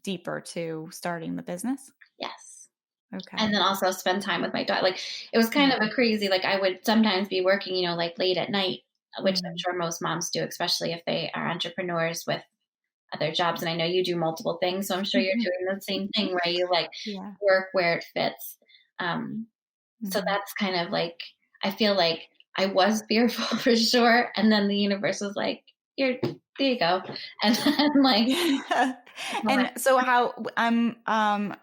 deeper to starting the business. Yes. And Okay. then also spend time with my daughter. Like it was kind of a Mhm. crazy, like I would sometimes be working, like late at night, which I'm Mhm. sure most moms do, especially if they are entrepreneurs with other jobs. And I know you do multiple things, so I'm sure you're doing the same thing where you like Yeah. work where it fits. Um, so Mhm. that's kind of like I feel like I was fearful for sure, and then the universe was like, "Here, there you go," and then like, Yeah. And so how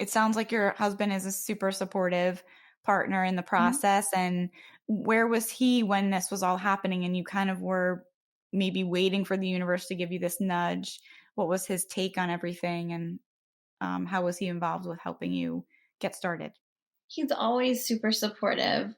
it sounds like your husband is a super supportive partner in the process, and where was he when this was all happening and you kind of were maybe waiting for the universe to give you this nudge? What was his take on everything, and how was he involved with helping you get started? he's always super supportive.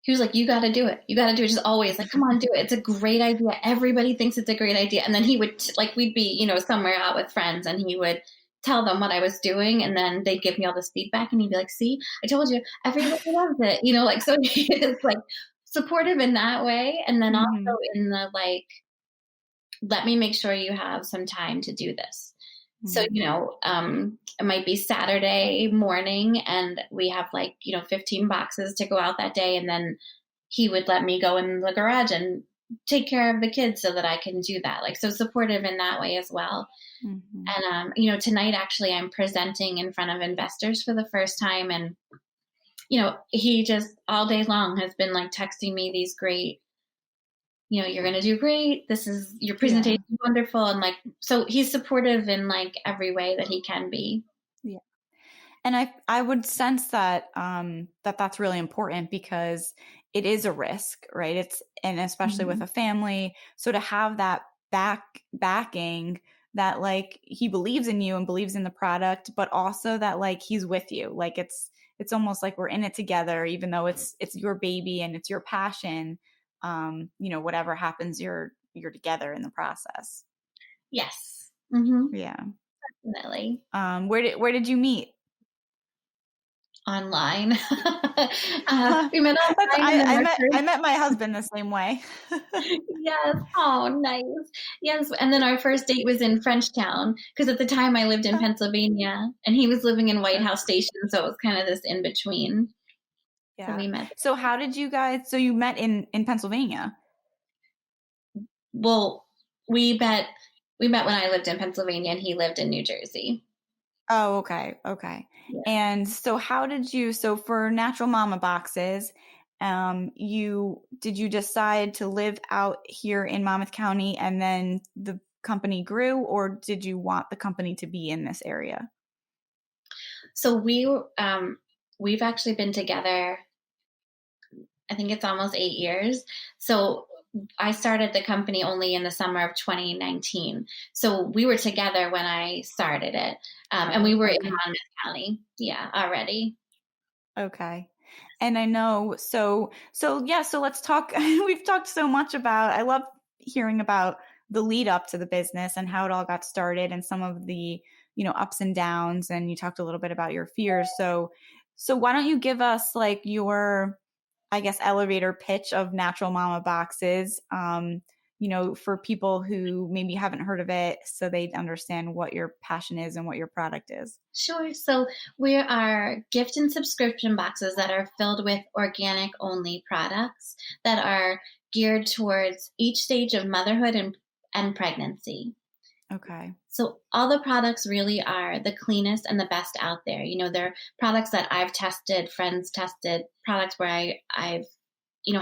He was like, "You got to do it. You got to do it." Just always like, "Come on, do it. It's a great idea. Everybody thinks it's a great idea." And then he would like, we'd be, somewhere out with friends, and he would tell them what I was doing, and then they'd give me all this feedback, and he'd be like, "See, I told you, everybody loves it." Like so he is like supportive in that way, and then also Mhm. in the like, let me make sure you have some time to do this. So, Mhm. it might be Saturday morning and we have like, 15 boxes to go out that day. And then he would let me go in the garage and take care of the kids so that I can do that. Like, so supportive in that way as well. Mhm. And, tonight actually I'm presenting in front of investors for the first time. And, he just all day long has been like texting me these great, you're going to do great. This is your Yeah. presentation is wonderful. And like, so he's supportive in like every way that he can be. Yeah. And I would sense that that's really important because it is a risk, right? It's and especially with Mhm. a family, so to have that backing that like he believes in you and believes in the product, but also that like he's with you. Like it's almost like we're in it together, even though it's your baby and it's your passion. Whatever happens, you're together in the process. Yes. Hmm. Yeah. Definitely. Where did you meet? Online. That's We met online and then I our met I first, met my husband the same way. yes. Oh, nice. Yes. And then our first date was in Frenchtown because at the time I lived in Pennsylvania and he was living in White House Okay. Station. So it was kind of this in between. So Yeah. we met. So how did you guys so you met in Pennsylvania? Well, we met, we met when I lived in Pennsylvania and he lived in New Jersey. Oh, okay. Okay. Yeah. And so how did you so for Natural Mama boxes, you did you decide to live out here in Monmouth County and then the company grew, or did you want the company to be in this area? So we've actually been together, I think it's almost 8 years. So I started the company only in the summer of 2019. So we were together when I started it. And we Oh, were in okay. Monmouth County. Yeah, already. Okay. And I know so yeah, so let's talk we've talked so much about I love hearing about the lead up to the business and how it all got started and some of the, ups and downs and you talked a little bit about your fears. So why don't you give us like your I guess elevator pitch of Natural Mama boxes? for people who maybe haven't heard of it so they understand what your passion is and what your product is? Sure. So we are gift and subscription boxes that are filled with organic only products that are geared towards each stage of motherhood and pregnancy. Okay. So all the products really are the cleanest and the best out there. They're products that I've tested, friends tested, products where I've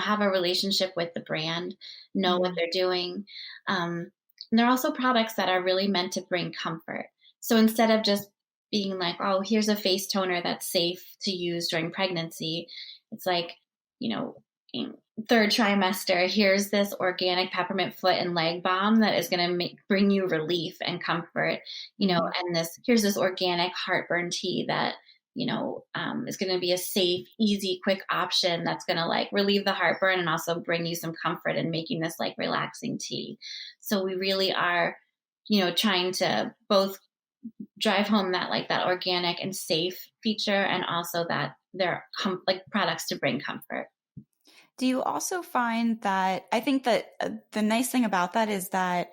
have a relationship with the brand, know what Mhm. they're doing. And they're also products that are really meant to bring comfort. So instead of just being like, oh, here's a face toner that's safe to use during pregnancy, it's like, you know, in third trimester, here's this organic peppermint foot and leg balm that is going to bring you relief and comfort, Mhm. and here's this organic heartburn tea that is going to be a safe, easy, quick option that's going to like relieve the heartburn and also bring you some comfort in making this like relaxing tea. So we really are, trying to both drive home that like that organic and safe feature, and also that they're like products to bring comfort. Do you also find that I think that the nice thing about that is that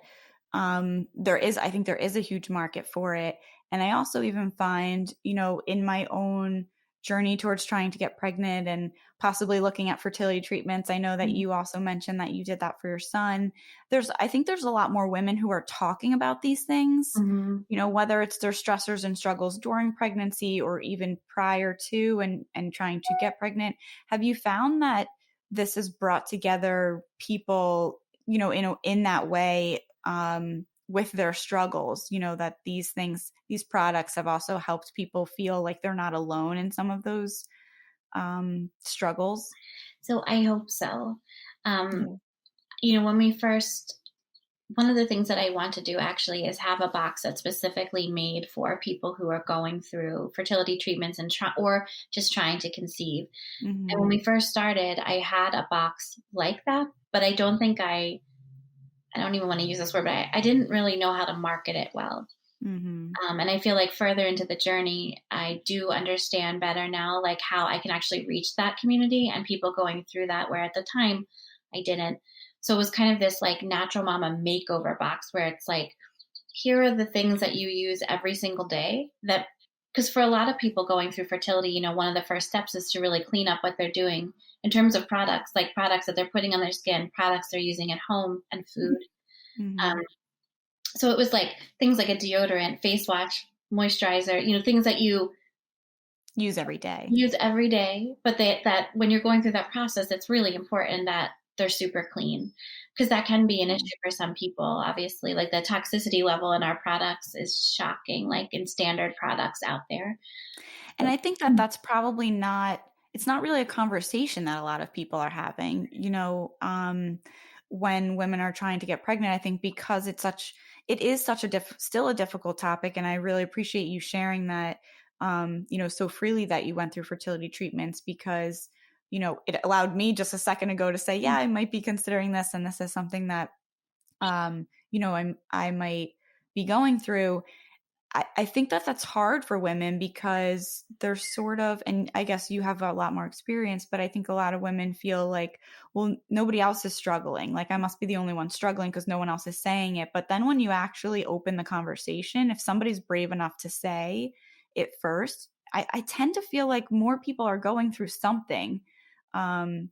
I think there is a huge market for it. And I also even find, in my own journey towards trying to get pregnant and possibly looking at fertility treatments, I know that Mhm. you also mentioned that you did that for your son. I think there's a lot more women who are talking about these things, Mhm. whether it's their stressors and struggles during pregnancy or even prior to and trying to get pregnant. Have you found that this has brought together people, in that way, with their struggles, that these products have also helped people feel like they're not alone in some of those struggles? So I hope so. Um, Yeah. when we first one of the things that I want to do actually is have a box that's specifically made for people who are going through fertility treatments or just trying to conceive. And when Hmm. we first started, I had a box like that, but I don't even want to use this word, but I didn't really know how to market it well. Hmm. And I feel like further into the journey, I do understand better now, like how I can actually reach that community and people going through that, where at the time I didn't. So it was kind of this like natural mama makeover box where it's like, here are the things that you use every single day because for a lot of people going through fertility, one of the first steps is to really clean up what they're doing in terms of products, like products that they're putting on their skin, products they're using at home, and food. Um, Hmm. so it was like things like a deodorant, face wash, moisturizer, things that you Use every day. use every day, but that when you're going through that process, it's really important that they're super clean, because that can be an Yeah. issue for some people. Obviously, like the toxicity level in our products is shocking, like in standard products out there. And I think that that's probably not, it's not really a conversation that a lot of people are having, when women are trying to get pregnant. I think because it is such still a difficult topic. And I really appreciate you sharing that, so freely, that you went through fertility treatments, because, it allowed me just a second ago to say, yeah, I might be considering this. And this is something that, I might be going through. I think that that's hard for women because they're sort of, and I guess you have a lot more experience, but I think a lot of women feel like, well, nobody else is struggling. Like I must be the only one struggling because no one else is saying it. But then when you actually open the conversation, if somebody's brave enough to say it first, I tend to feel like more people are going through something, in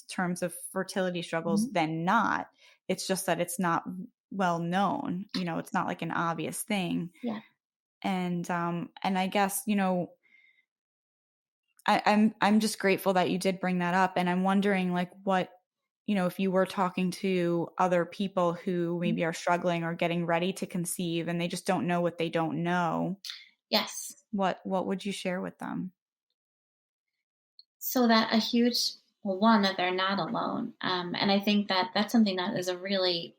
terms of fertility struggles Mhm. than not. It's just that it's not well known. It's not like an obvious thing. Yeah. And I guess, I'm just grateful that you did bring that up. And I'm wondering like what, if you were talking to other people who maybe are struggling or getting ready to conceive and they just don't know what they don't know, Yes. what would you share with them? So that a huge well, one, that they're not alone, and I think that that's something that is a really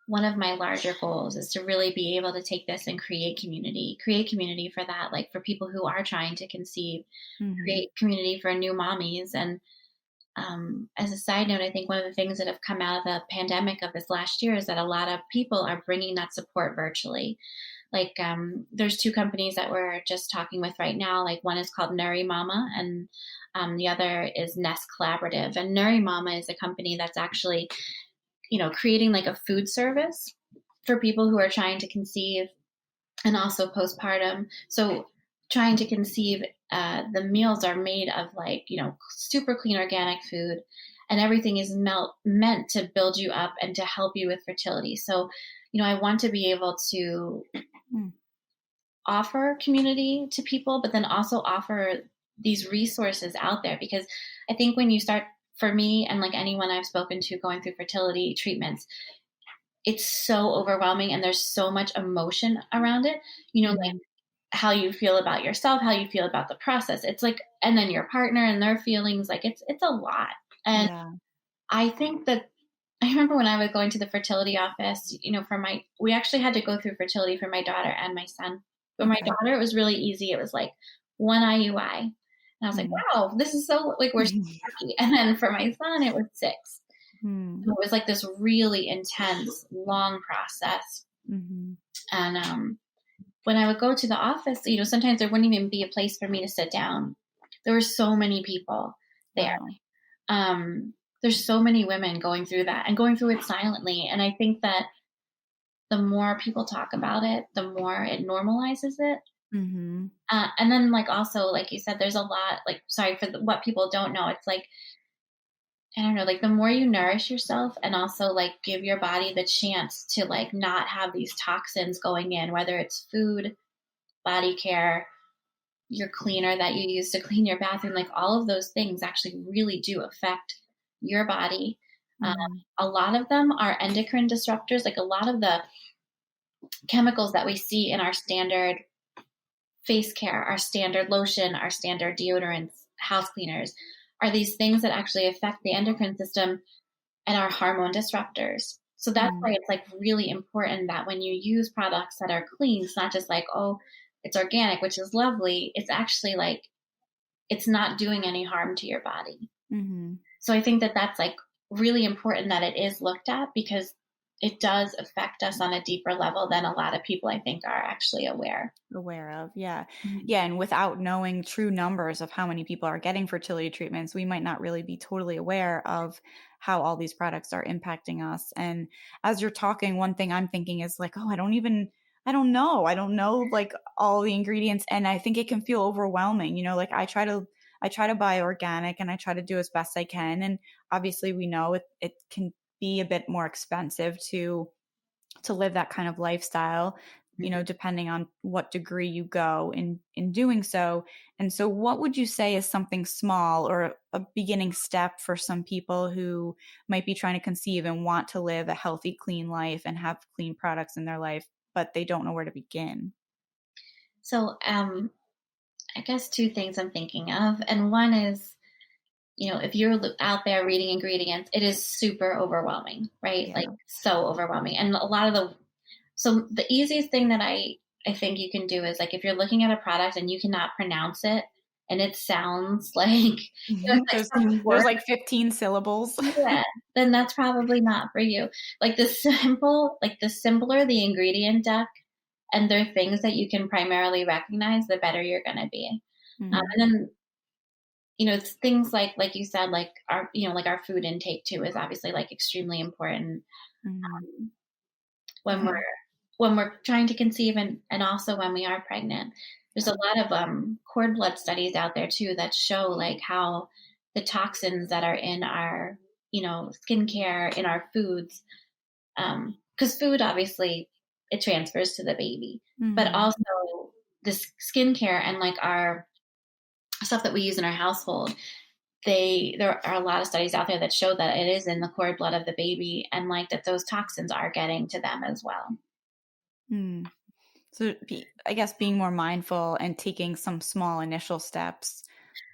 one of my larger goals, is to really be able to take this and create community for that, like for people who are trying to conceive, Hmm. create community for new mommies, and as a side note, I think one of the things that have come out of the pandemic of this last year is that a lot of people are bringing that support virtually. Like, there's two companies that we're just talking with right now. Like, one is called Nuri Mama, and the other is Nest Collaborative. And Nuri Mama is a company that's actually, creating like a food service for people who are trying to conceive and also postpartum. So trying to conceive, the meals are made of like, super clean organic food, and everything is meant to build you up and to help you with fertility. So, I want to be able to Mm. offer community to people, but then also offer these resources out there, because I think when you start, for me and like anyone I've spoken to going through fertility treatments, it's so overwhelming and there's so much emotion around it. Like Mhm. how you feel about yourself, how you feel about the process. It's like, and then your partner and their feelings, like it's a lot. And Yeah. I think that I remember when I was going to the fertility office, we actually had to go through fertility for my daughter and my son. For my Okay. daughter, it was really easy. It was like one IUI. And I was like, Mm. wow, this is so, like, we're so lucky. And then for my son, it was six. Mm. So it was like this really intense, long process. Mhm. And when I would go to the office, sometimes there wouldn't even be a place for me to sit down. There were so many people there. Wow. Um, there's so many women going through that and going through it silently. And I think that the more people talk about it, the more it normalizes it. Mhm. And then, like, also, like you said, there's a lot, like, sorry for what people don't know. It's like, I don't know, like the more you nourish yourself and also like give your body the chance to like not have these toxins going in, whether it's food, body care, your cleaner that you use to clean your bathroom, like all of those things actually really do affect your body. Um, Mhm. a lot of them are endocrine disruptors. Like a lot of the chemicals that we see in our standard face care, our standard lotion, our standard deodorants, house cleaners, are these things that actually affect the endocrine system and are hormone disruptors. So that's Mm. why it's like really important that when you use products that are clean, it's not just like, oh, it's organic, which is lovely. It's actually like, it's not doing any harm to your body. Mhm. So I think that that's like really important that it is looked at, because it does affect us on a deeper level than a lot of people I think are actually aware. Aware of. Yeah. Mhm. Yeah, and without knowing true numbers of how many people are getting fertility treatments, we might not really be totally aware of how all these products are impacting us. And as you're talking, one thing I'm thinking is like, oh, I don't know. I don't know like all the ingredients, and I think it can feel overwhelming. Like I try to buy organic and I try to do as best I can, and obviously we know it can be a bit more expensive to live that kind of lifestyle, Mhm. depending on what degree you go in doing so. And so what would you say is something small or a beginning step for some people who might be trying to conceive and want to live a healthy, clean life and have clean products in their life, but they don't know where to begin? So, I guess two things I'm thinking of. And one is, if you're out there reading ingredients, it is super overwhelming, right? Like Yeah. so overwhelming. And a lot of so the easiest thing that I think you can do is like if you're looking at a product and you cannot pronounce it and it sounds like, it's like some There's word, like 15 syllables. yeah, then that's probably not for you. Like the simpler the ingredient deck and they're things that you can primarily recognize, the better you're going to be. Mm. And then, it's things like you said, like our, like our food intake too is obviously like extremely important, Mhm. when we're Yeah. trying to conceive, and also when we are pregnant. There's a Yeah. lot of cord blood studies out there too that show like how the toxins that are in our, skincare, in our foods, because food obviously it transfers to the baby, but Mhm. also this skincare and like our stuff that we use in our household, there are a lot of studies out there that show that it is in the cord blood of the baby, and like that those toxins are getting to them as well. Mm. So I guess being more mindful and taking some small initial steps,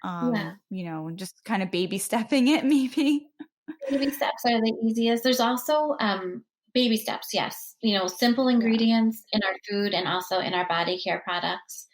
Yeah. and just kind of baby stepping it maybe. Baby steps are the easiest. There's also, baby steps, yes. Simple Yeah. ingredients in our food and also in our body care products.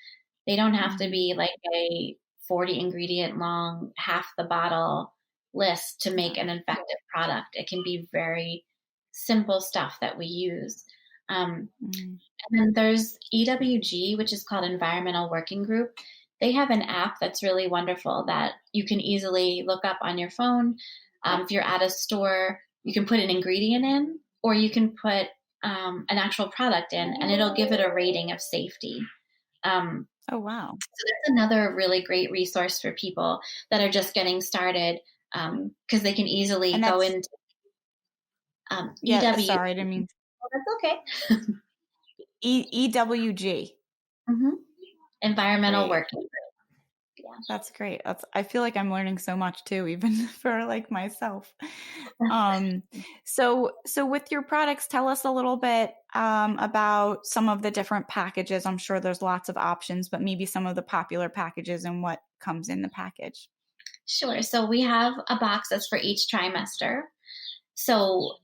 They don't have to Mhm. be like a 40 ingredient long, half the bottle, list to make an effective product. It can be very simple stuff that we use. Mm. And then there's EWG, which is called Environmental Working Group. They have an app that's really wonderful that you can easily look up on your phone. If you're at a store, you can put an ingredient in, or you can put an actual product in, and it'll give it a rating of safety. Um, Oh, wow. so that's another really great resource for people that are just getting started, because they can easily And go that's, into yeah, EW. sorry, I didn't mean Oh, that's okay. EWG. hmm Environmental Great. Working Group. Yeah. That's great. I feel like I'm learning so much too, even for like myself. Um, so with your products, tell us a little bit about some of the different packages. I'm sure there's lots of options, but maybe some of the popular packages and what comes in the package. Sure. So we have a box that's for each trimester. So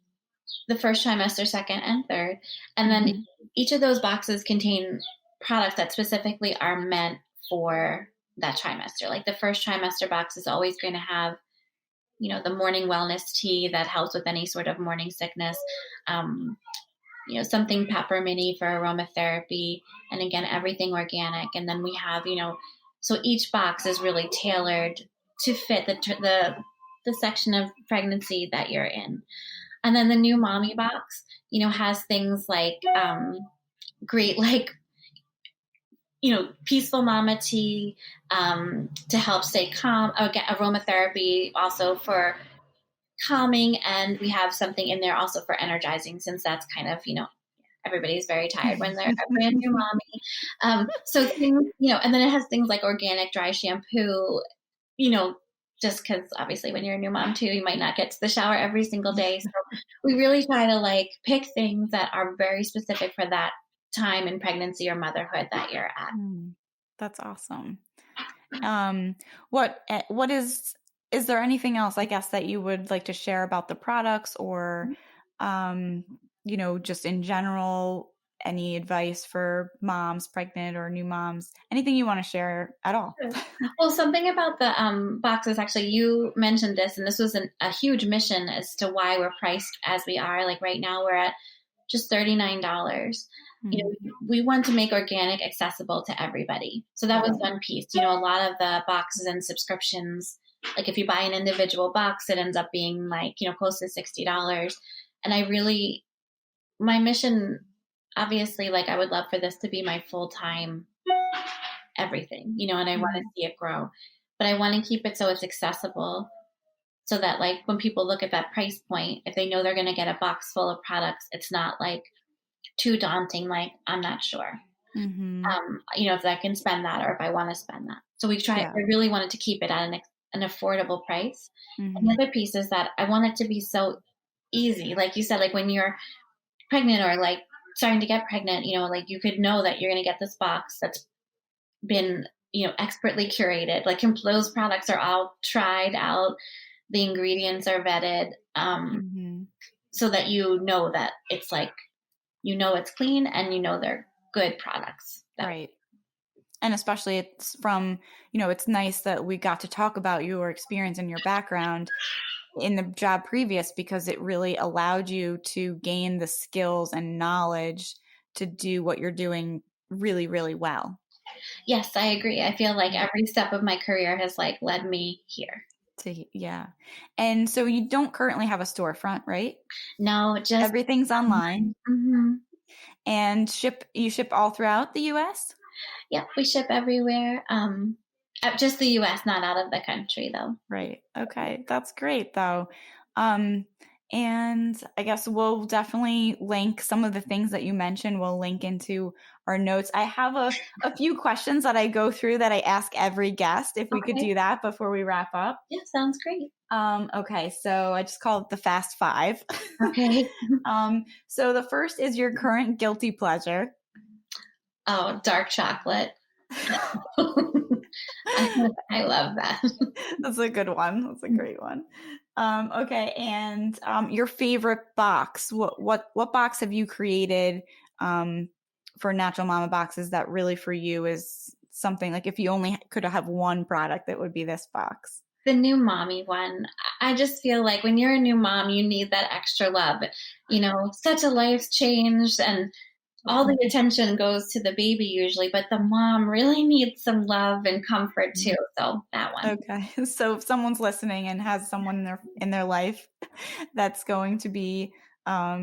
the first trimester, second, and third. And then Mm-hmm. each of those boxes contain products that specifically are meant for that trimester. Like the first trimester box is always going to have, the morning wellness tea that helps with any sort of morning sickness. Um, something pepperminty for aromatherapy, and again, everything organic. And then we have, so each box is really tailored to fit the section of pregnancy that you're in. And then the new mommy box, has things like great, like, peaceful mama tea, to help stay calm. Again, aromatherapy also for calming, and we have something in there also for energizing, since that's kind of, everybody's very tired when they're a brand new mommy. So things, and then it has things like organic dry shampoo, you know, just because obviously when you're a new mom too, you might not get to the shower every single day. So we really try to like pick things that are very specific for that time in pregnancy or motherhood that you're at. That's awesome. What is there anything else, I guess, that you would like to share about the products or, um, just in general, any advice for moms, pregnant or new moms, anything you want to share at all? Sure. Well, something about the boxes, actually, you mentioned this, and this was a huge mission as to why we're priced as we are. Like right now, we're at just $39. Hmm. We want to make organic accessible to everybody. So that was one piece. A lot of the boxes and subscriptions, like if you buy an individual box, it ends up being like, close to $60. And my mission, obviously, like I would love for this to be my full-time everything, and I want to Hmm. see it grow. But I want to keep it so it's accessible, so that like when people look at that price point, if they know they're going to get a box full of products, it's not like too daunting. Like, I'm not sure, Hmm. if I can spend that or if I want to spend that. So I Yeah. really wanted to keep it at an affordable price. And Hmm. the other piece is that I want it to be so easy. Like you said, like when you're pregnant or like starting to get pregnant, like you could know that you're going to get this box that's been, expertly curated. Like those products are all tried out. The ingredients are vetted, Hmm. so that that it's like, it's clean, and they're good products. Right. And especially it's from, it's nice that we got to talk about your experience and your background in the job previous, because it really allowed you to gain the skills and knowledge to do what you're doing really, really well. Yes, I agree. I feel like Yeah. every step of my career has like led me here. Yeah. And so you don't currently have a storefront, right? No, just Everything's online hmm and you ship all throughout the US? yep, we ship everywhere. Just the U.S., not out of the country though. Right. Okay. That's great though. Um, and I guess we'll definitely link some of the things that you mentioned. We'll link into our notes. I have a few questions that I go through that I ask every guest, if we could Okay. do that before we wrap up. Yeah, sounds great. Okay, so I just call it the fast five. Okay. So the first is your current guilty pleasure. Oh, dark chocolate. I love that. That's a good one. That's a great one. Okay, and your favorite box. What box have you created for Natural Mama boxes that really for you is something like if you only could have one product, that would be this box? the new mommy one. I just feel like when you're a new mom, you need that extra love. Such a life's changed and all the attention goes to the baby usually, but the mom really needs some love and comfort too. So that one. Okay. So if someone's listening and has someone in their life that's going to be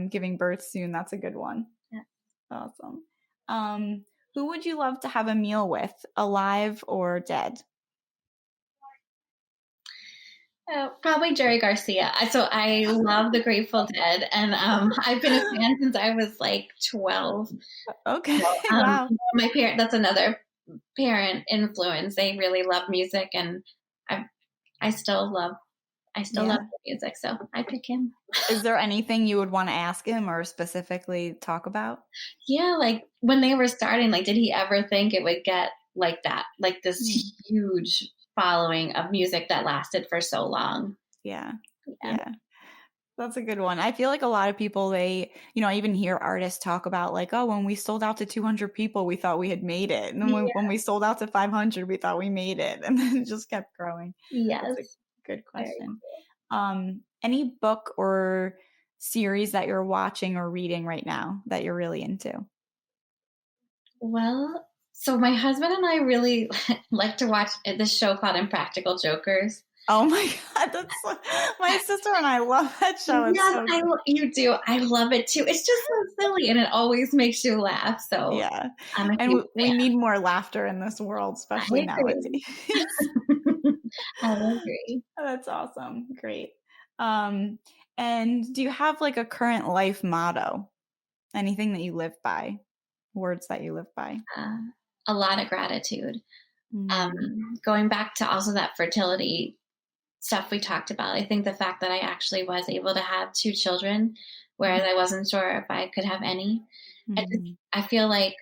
giving birth soon, that's a good one. Yeah. Awesome. Who would you love to have a meal with, alive or dead? Probably Jerry Garcia. So I love the Grateful Dead, and I've been a fan since I was like 12. Okay. So, Wow. my parent, that's another parent influence. They really love music, and I still love Yeah. the music. So I pick him. Is there anything you would want to ask him or specifically talk about? Yeah, like when they were starting, like, did he ever think it would get like that? Like this huge following of music that lasted for so long. Yeah. Yeah. Yeah. That's a good one. I feel like a lot of people, I even hear artists talk about like, oh, when we sold out to 200 people, we thought we had made it. And then when we sold out to 500, we thought we made it. And then it just kept growing. That's Yes. a good Very question. cool. Any book or series that you're watching or reading right now that you're really into? Well, so my husband and I really like to watch this show called Impractical Jokers. Oh my God, that's my sister and I love that show. It's Yes, so good. you do. I love it too. It's just so silly and it always makes you laugh. So Yeah. I'm a And huge we fan. need more laughter in this world, I especially agree. nowadays. I agree. That's awesome. Great. Um, and do you have like a current life motto? Anything that you live by? Words that you live by? Uh, a lot of gratitude. Mm. Going back to also that fertility stuff we talked about, I think the fact that I actually was able to have two children, whereas I wasn't sure if I could have any. Mm. I feel like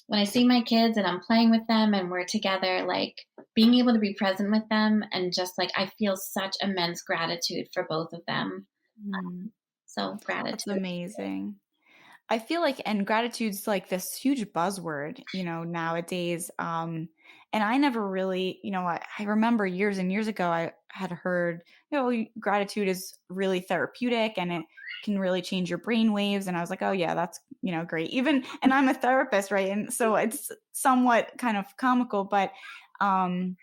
when I see my kids and I'm playing with them and we're together, like being able to be present with them and just like I feel such immense gratitude for both of them. Mm. So That's gratitude. amazing. I feel like, and gratitude's like this huge buzzword, nowadays. And I never really, I remember years and years ago, I had heard, gratitude is really therapeutic and it can really change your brain waves. And I was like, oh yeah, that's, great. And I'm a therapist, right? And so it's somewhat kind of comical, but then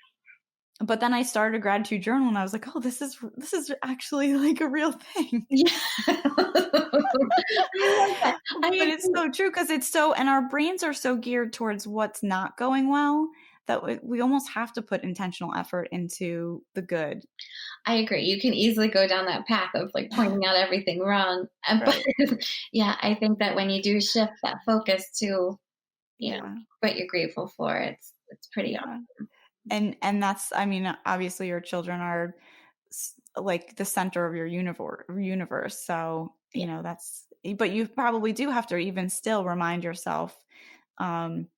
I started a gratitude journal and I was like, oh, this is actually like a real thing. Yeah. I love that. I But it's agree. so true because and our brains are so geared towards what's not going well that we almost have to put intentional effort into the good. I agree. You can easily go down that path of like pointing out everything wrong. But Right. yeah, I think that when you do shift that focus to, Yeah. what you're grateful for, it's pretty Yeah. awesome. And that's, I mean, obviously your children are like the center of your universe. So, Yeah. but you probably do have to even still remind yourself um,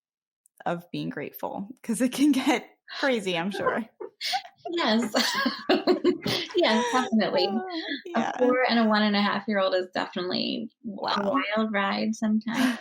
of being grateful because it can get crazy, I'm sure. Yes. Yes, definitely. A Yeah. 4 and a 1.5-year-old is definitely a Wow. wild ride sometimes.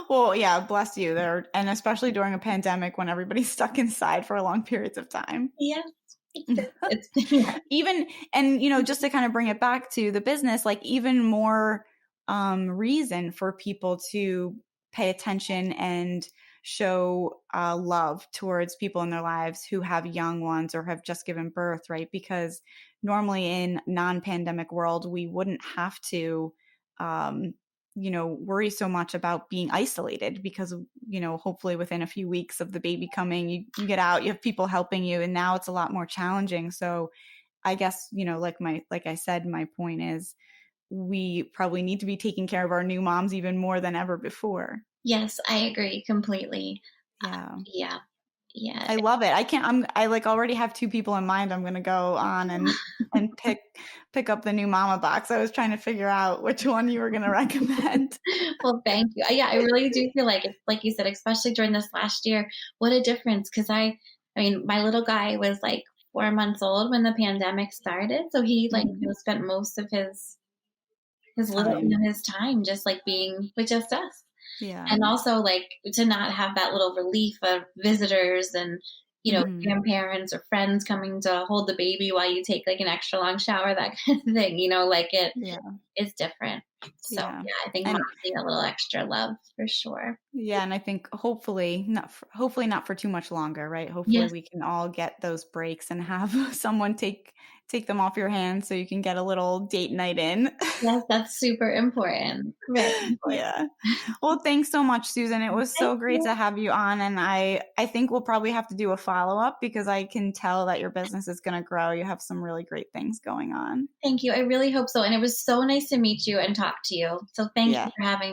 Well, yeah, bless you there. And especially during a pandemic when everybody's stuck inside for long periods of time. Yes. It's yeah. Even, and, just to kind of bring it back to the business, like even more reason for people to pay attention and show love towards people in their lives who have young ones or have just given birth, right? Because normally in non-pandemic world, we wouldn't have to worry so much about being isolated because, hopefully within a few weeks of the baby coming, you get out, you have people helping you. And now it's a lot more challenging. So I guess, like I said, my point is we probably need to be taking care of our new moms even more than ever before. Yes, I agree completely. Yeah. Yeah. Yeah. I love it. I like already have two people in mind I'm going to go on and pick up the new mama box. I was trying to figure out which one you were going to recommend. Well, thank you. Yeah, I really do feel like it's like you said, especially during this last year, what a difference. Because I mean, my little guy was like 4 months old when the pandemic started, so he like spent most of Time. his time just like being with just us, Yeah. and also like to not have that little relief of visitors and Mhm. grandparents or friends coming to hold the baby while you take like an extra long shower, that kind of thing, like it Yeah. is different. So Yeah. yeah, I think moms And need a little extra love for sure. yeah, and I think hopefully not for too much longer, right? Hopefully Yes, we can all get those breaks and have someone take them off your hands so you can get a little date night in. yes, that's super important. Very important. Yeah. Well, thanks so much, Susan. It was Thank so great you. to have you on, and I think we'll probably have to do a follow-up because I can tell that your business is gonna grow. You have some really great things going on. Thank you. I really hope so. And it was so nice to meet you and talk to you. So thank Yeah. you for having